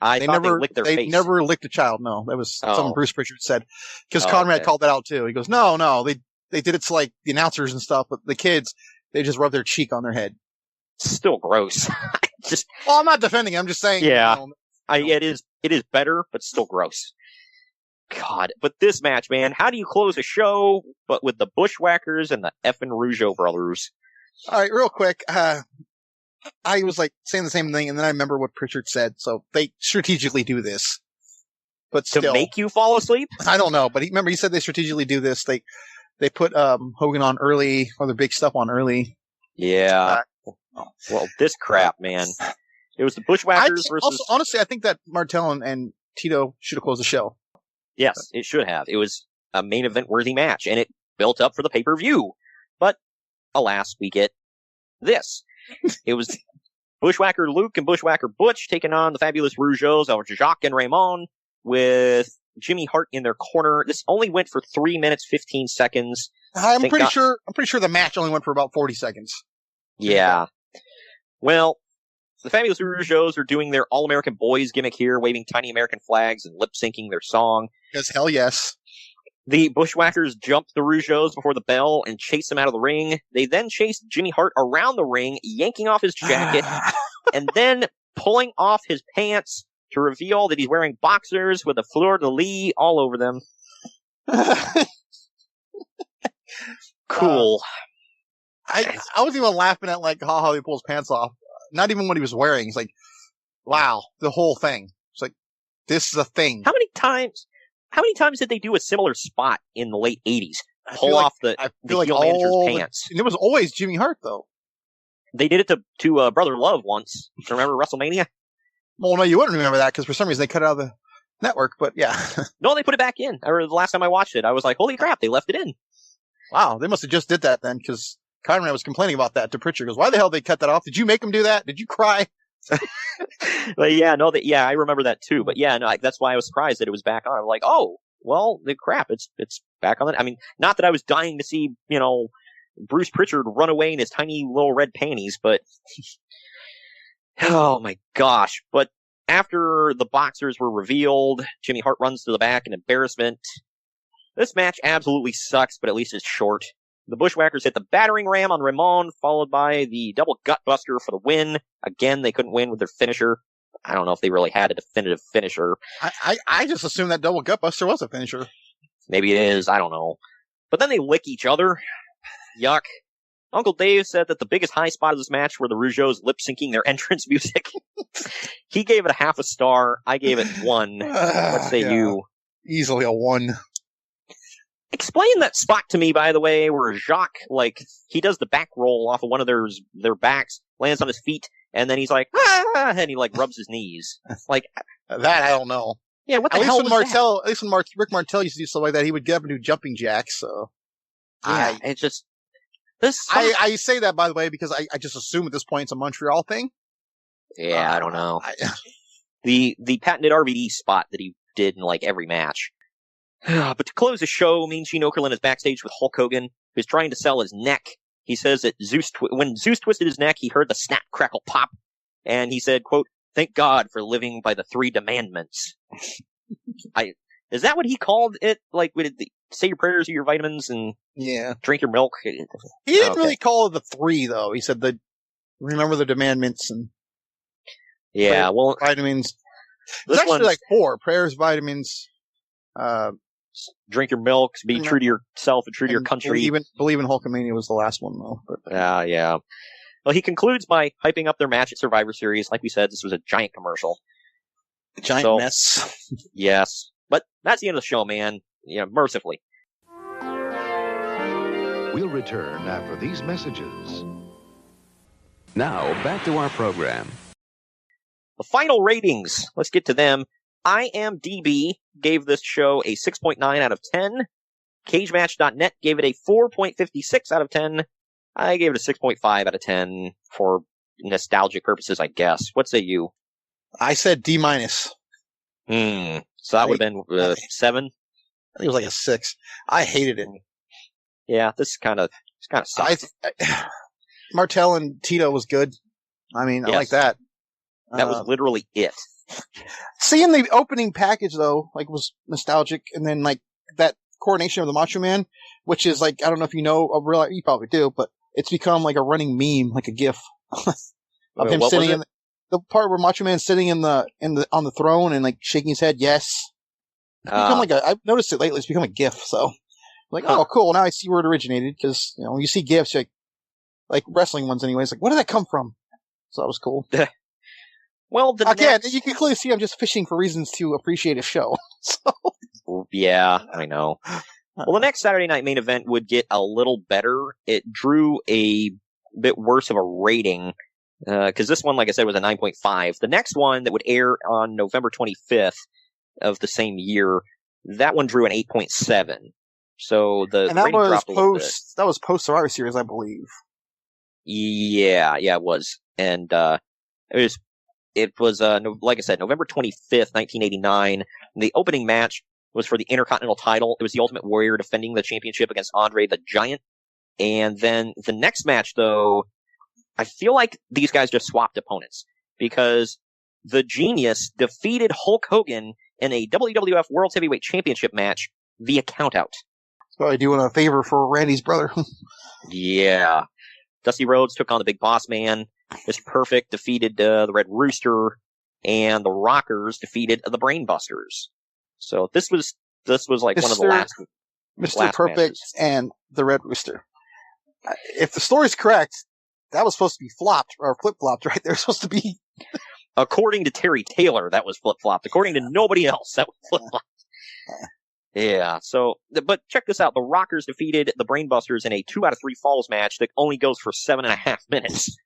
They licked their face. They never licked a child, no. That was something Bruce Pritchard said. Because Conrad called that out too. He goes, no, they did it to like the announcers and stuff, but the kids, they just rubbed their cheek on their head. Still gross. Well, I'm not defending it. I'm just saying. Yeah. It is better, but still gross. God, but this match, man, how do you close a show but with the Bushwhackers and the effing Rougeau brothers? All right, real quick. I was like saying the same thing, and then I remember what Pritchard said. So they strategically do this, but still, to make you fall asleep. I don't know, but he said they strategically do this. They put Hogan on early, or the big stuff on early. Yeah. Well, this crap, man. It was the Bushwhackers versus. Also, honestly, I think that Martel and Tito should have closed the show. Yes, it should have. It was a main event worthy match, and it built up for the pay-per-view. But, alas, we get this. It was Bushwhacker Luke and Bushwhacker Butch taking on the Fabulous Rougeaus of Jacques and Raymond with Jimmy Hart in their corner. This only went for 3 minutes, 15 seconds. I'm pretty sure the match only went for about 40 seconds. Yeah. Well, the Fabulous Rougeaus are doing their All-American Boys gimmick here, waving tiny American flags and lip-syncing their song. Because hell yes. The Bushwhackers jump the Rougeaus before the bell and chase them out of the ring. They then chase Jimmy Hart around the ring, yanking off his jacket, and then pulling off his pants to reveal that he's wearing boxers with a fleur-de-lis all over them. Cool. I was even laughing at like how he pulls pants off. Not even what he was wearing. It's like, wow, the whole thing. It's like, this is a thing. How many times did they do a similar spot in the late 80s? Pull off the heel manager's pants. And it was always Jimmy Hart, though. They did it to Brother Love once. Do you remember WrestleMania? Well, no, you wouldn't remember that because for some reason they cut it out of the network, but yeah. No, they put it back in. I remember the last time I watched it, I was like, holy crap, they left it in. Wow, they must have just did that then because Conrad was complaining about that to Pritchard. He goes, why the hell did they cut that off? Did you make them do that? Did you cry? But yeah, I remember that too. But yeah, no, that's why I was surprised that it was back on. I'm like, oh, well, the crap, it's back on it. I mean, not that I was dying to see, Bruce Pritchard run away in his tiny little red panties, but oh my gosh. But after the boxers were revealed, Jimmy Hart runs to the back in embarrassment. This match absolutely sucks, but at least it's short. The Bushwhackers hit the battering ram on Ramon, followed by the double gutbuster for the win. Again, they couldn't win with their finisher. I don't know if they really had a definitive finisher. I just assumed that double gutbuster was a finisher. Maybe it is. I don't know. But then they lick each other. Yuck. Uncle Dave said that the biggest high spot of this match were the Rougeaus lip-syncing their entrance music. He gave it a half a star. I gave it 1. What say you? Easily a 1. Explain that spot to me, by the way, where Jacques, he does the back roll off of one of their backs, lands on his feet, and then he's like, ah, and he, rubs his knees. That I don't know. Yeah, what the hell was that? At least when Rick Martel used to do stuff like that, he would get up and do jumping jacks, so. Yeah, it's just, I say that, by the way, because I just assume at this point it's a Montreal thing. Yeah, I don't know. The patented RVD spot that he did in, every match. But to close the show, Mean Gene Okerlund is backstage with Hulk Hogan, who's trying to sell his neck. He says that when Zeus twisted his neck, he heard the snap, crackle, pop, and he said, quote, thank God for living by the 3 demandments. Is that what he called it? Like, say your prayers, eat your vitamins, and drink your milk? He didn't really call it the 3, though. He said remember the demandments and vitamins. It's actually like 4: prayers, vitamins, drink your milk, be true to yourself and true to your country. Believe in Hulkamania was the last one, though. Yeah. Well, he concludes by hyping up their match at Survivor Series. Like we said, this was a giant commercial. Giant mess. Yes. But that's the end of the show, man. Mercifully. We'll return after these messages. Now, back to our program. The final ratings. Let's get to them. IMDb gave this show a 6.9 out of 10. CageMatch.net gave it a 4.56 out of 10. I gave it a 6.5 out of 10 for nostalgic purposes, I guess. What say you? I said D-. So that would have been 7? I think it was like a 6. I hated it. Yeah, this kind of sucks. Martel and Tito was good. I mean, I like that. That was literally it. Seeing the opening package, though, was nostalgic, and then, that coordination of the Macho Man, which is, I don't know if you know, you probably do, but it's become, a running meme, a GIF, of him sitting in the part where Macho Man's sitting on the throne and, shaking his head, yes. It's become I've noticed it lately, it's become a GIF, so, oh, cool, now I see where it originated, because, when you see GIFs, like wrestling ones anyways, where did that come from? So that was cool. Well, you can clearly see I'm just fishing for reasons to appreciate a show. So. Yeah, I know. Well, the next Saturday night main event would get a little better. It drew a bit worse of a rating, because this one, like I said, was a 9.5. The next one that would air on November 25th of the same year, that one drew an 8.7. So the rating dropped a little bit. That was post Survivor Series, I believe. Yeah, it was. And it was like I said, November 25th, 1989. The opening match was for the Intercontinental title. It was the Ultimate Warrior defending the championship against Andre the Giant. And then the next match, though, I feel like these guys just swapped opponents, because the Genius defeated Hulk Hogan in a WWF World Heavyweight Championship match via countout. Probably doing a favor for Randy's brother. Yeah. Dusty Rhodes took on the Big Boss Man. Mr. Perfect defeated the Red Rooster, and the Rockers defeated the Brainbusters. So this was one of the last. Mr. Perfect matches. And the Red Rooster. If the story's correct, that was supposed to be flopped or flip-flopped, right? They're supposed to be. According to Terry Taylor, that was flip-flopped. According to nobody else, that was flip-flopped. Yeah, so, but check this out. The Rockers defeated the Brainbusters in a 2 out of 3 falls match that only goes for 7.5 minutes.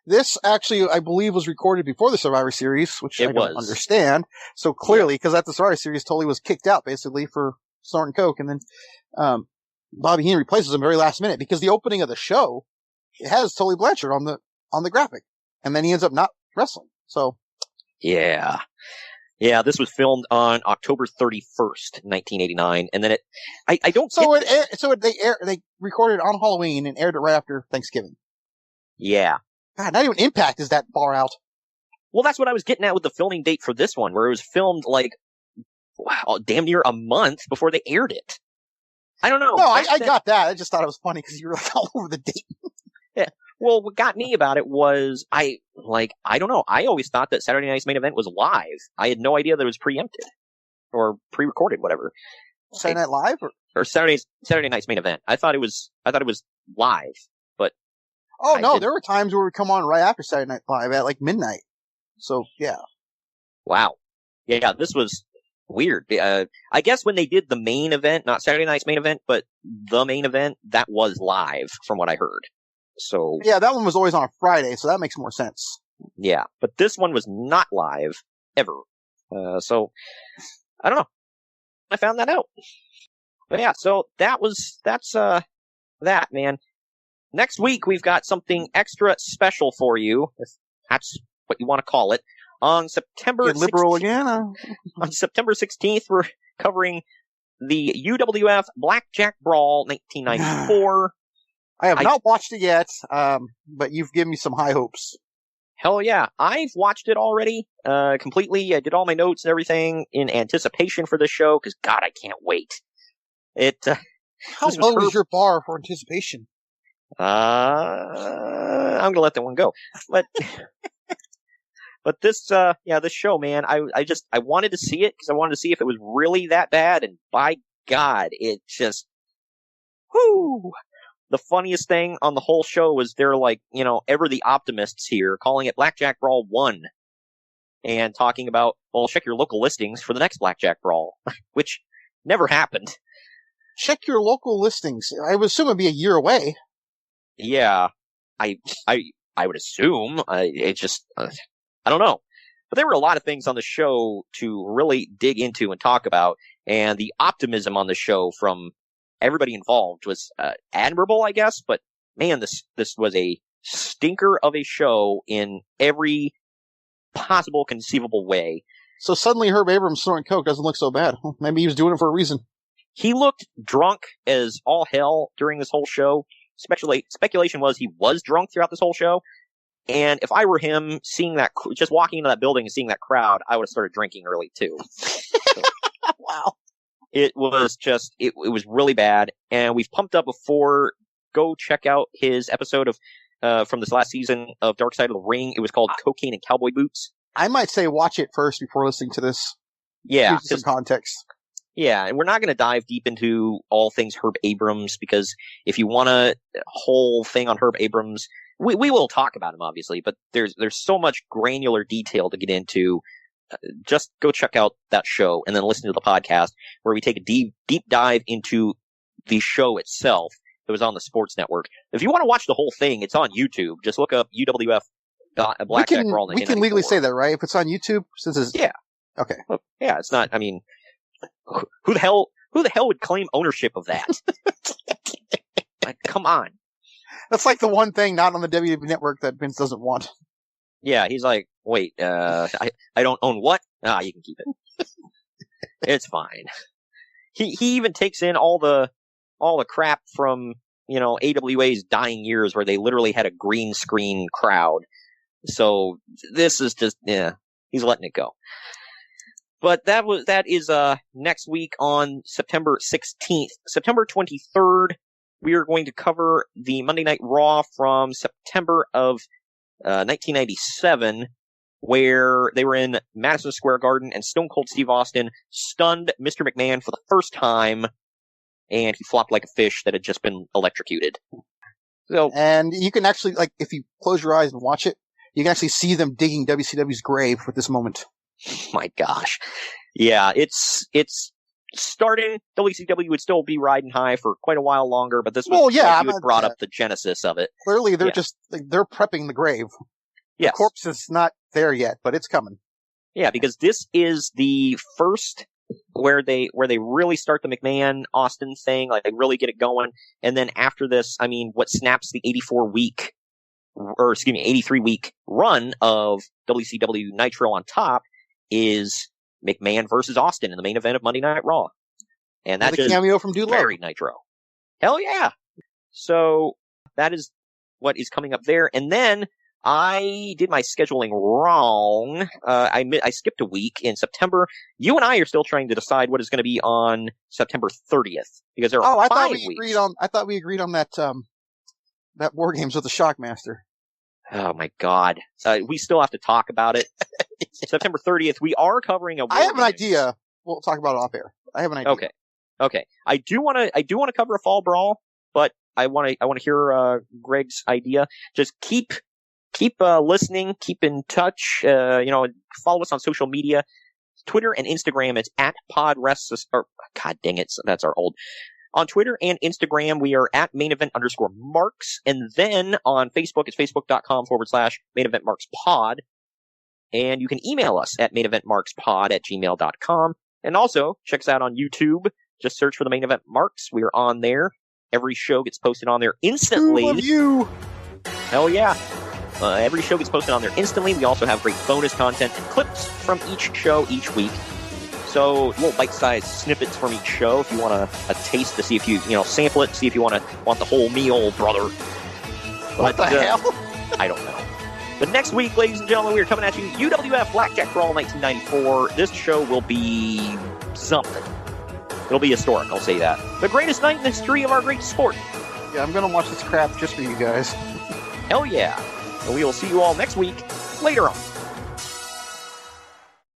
This actually, I believe, was recorded before the Survivor Series, which I don't understand. So clearly, because at the Survivor Series, Tully was kicked out, basically, for snorting coke, and then Bobby Heenan replaces him very last minute, because the opening of the show, it has Tully Blanchard on the graphic, and then he ends up not wrestling. So, yeah, this was filmed on October 31st, 1989, and then I don't. They recorded it on Halloween and aired it right after Thanksgiving. Yeah. God, not even Impact is that far out. Well, that's what I was getting at with the filming date for this one, where it was filmed damn near a month before they aired it. I don't know. No, I got that. I just thought it was funny because you were all over the date. Yeah. Well, what got me about it was I don't know. I always thought that Saturday Night's main event was live. I had no idea that it was preempted or pre-recorded, whatever. Saturday Night Live or Saturday Night's main event. I thought it was live, but. Oh, no, there were times where we come on right after Saturday Night Live at midnight. So, yeah. Wow. Yeah, this was weird. I guess when they did the main event, not Saturday Night's main event, but the main event, that was live from what I heard. So. Yeah, that one was always on a Friday, so that makes more sense. Yeah, but this one was not live, ever. So, I don't know. I found that out. But yeah, so that's that, man. Next week, we've got something extra special for you, if that's what you want to call it. On September 16th, liberal again? On September 16th, we're covering the UWF Blackjack Brawl 1994. I have not watched it yet, but you've given me some high hopes. Hell yeah. I've watched it already, completely. I did all my notes and everything in anticipation for this show, because God, I can't wait. How low is your bar for anticipation? I'm gonna let that one go. But, but this show, man, I wanted to see it, because I wanted to see if it was really that bad, and by God, it just, whoo! The funniest thing on the whole show was they're like, ever the optimists here, calling it Blackjack Brawl 1. And talking about, well, check your local listings for the next Blackjack Brawl. Which never happened. Check your local listings. I would assume it'd be a year away. Yeah. I would assume. It's just, I don't know. But there were a lot of things on the show to really dig into and talk about. And the optimism on the show from everybody involved was admirable, I guess, but man, this was a stinker of a show in every possible conceivable way. So suddenly Herb Abrams snorting coke doesn't look so bad. Maybe he was doing it for a reason. He looked drunk as all hell during this whole show. Speculation was he was drunk throughout this whole show. And if I were him, seeing that, just walking into that building and seeing that crowd, I would have started drinking early too. Wow. It was just, it was really bad, and we've pumped up before. Go check out his episode of, from this last season of Dark Side of the Ring. It was called Cocaine and Cowboy Boots. I might say watch it first before listening to this. Yeah. Some context. Yeah, and we're not going to dive deep into all things Herb Abrams, because if you want a whole thing on Herb Abrams, we will talk about him, obviously, but there's so much granular detail to get into. Just go check out that show and then listen to the podcast where we take a deep dive into the show itself that was on the Sports Network. If you want to watch the whole thing, it's on YouTube. Just look up UWF Blackjack Brawl. We can legally say that, right? If it's on YouTube, since it's... Yeah. Okay. Well, yeah, it's not, I mean, who the hell would claim ownership of that? Like, come on. That's like the one thing not on the WWE Network that Vince doesn't want. Yeah, he's like, wait, I don't own what? You can keep it. It's fine. He even takes in all the crap from, AWA's dying years where they literally had a green screen crowd. So this is just, he's letting it go. But that is next week on September 16th. September 23rd, we are going to cover the Monday Night Raw from September of 1997, where they were in Madison Square Garden and Stone Cold Steve Austin stunned Mr. McMahon for the first time, and he flopped like a fish that had just been electrocuted. So, and you can actually, like, if you close your eyes and watch it, you can actually see them digging WCW's grave at this moment. My gosh. Yeah, it's starting. WCW would still be riding high for quite a while longer, but this was, you had brought up the genesis of it. Clearly, they're just, they're prepping the grave. Yes. The corpse is not there yet, but it's coming. Yeah, because this is the first where they really start the McMahon Austin thing, like they really get it going. And then after this, I mean, what snaps the 83 week run of WCW Nitro on top is McMahon versus Austin in the main event of Monday Night Raw. And that's a cameo from Dude very Nitro. Hell yeah. So that is what is coming up there. And then I did my scheduling wrong. I skipped a week in September. You and I are still trying to decide what is going to be on September 30th, because there are 5 weeks. I thought we agreed on that War Games with the Shockmaster. Oh my God. We still have to talk about it. September 30th, we are covering I have an idea. We'll talk about it off air. I have an idea. Okay. I do want to cover a Fall Brawl, but I want to hear Greg's idea. Just keep listening, keep in touch, follow us on social media, Twitter and Instagram. It's at PodWrestling, or God dang it, that's our old. On Twitter and Instagram, we are at @main_event_marks. And then on Facebook, it's facebook.com/main event marks pod. And you can email us at maineventmarkspod@gmail.com. And also, check us out on YouTube. Just search for the Main Event Marks. We are on there. Every show gets posted on there instantly. 2 of you! Hell yeah. Every show gets posted on there instantly. We also have great bonus content and clips from each show each week. So, little bite-sized snippets from each show if you want a taste to see if you sample it, see if you want the whole meal, brother. What the hell? I don't know. But next week, ladies and gentlemen, we are coming at you UWF Blackjack Brawl 1994. This show will be something. It'll be historic, I'll say that. The greatest night in the history of our great sport. Yeah, I'm going to watch this crap just for you guys. Hell yeah. And we will see you all next week, later on.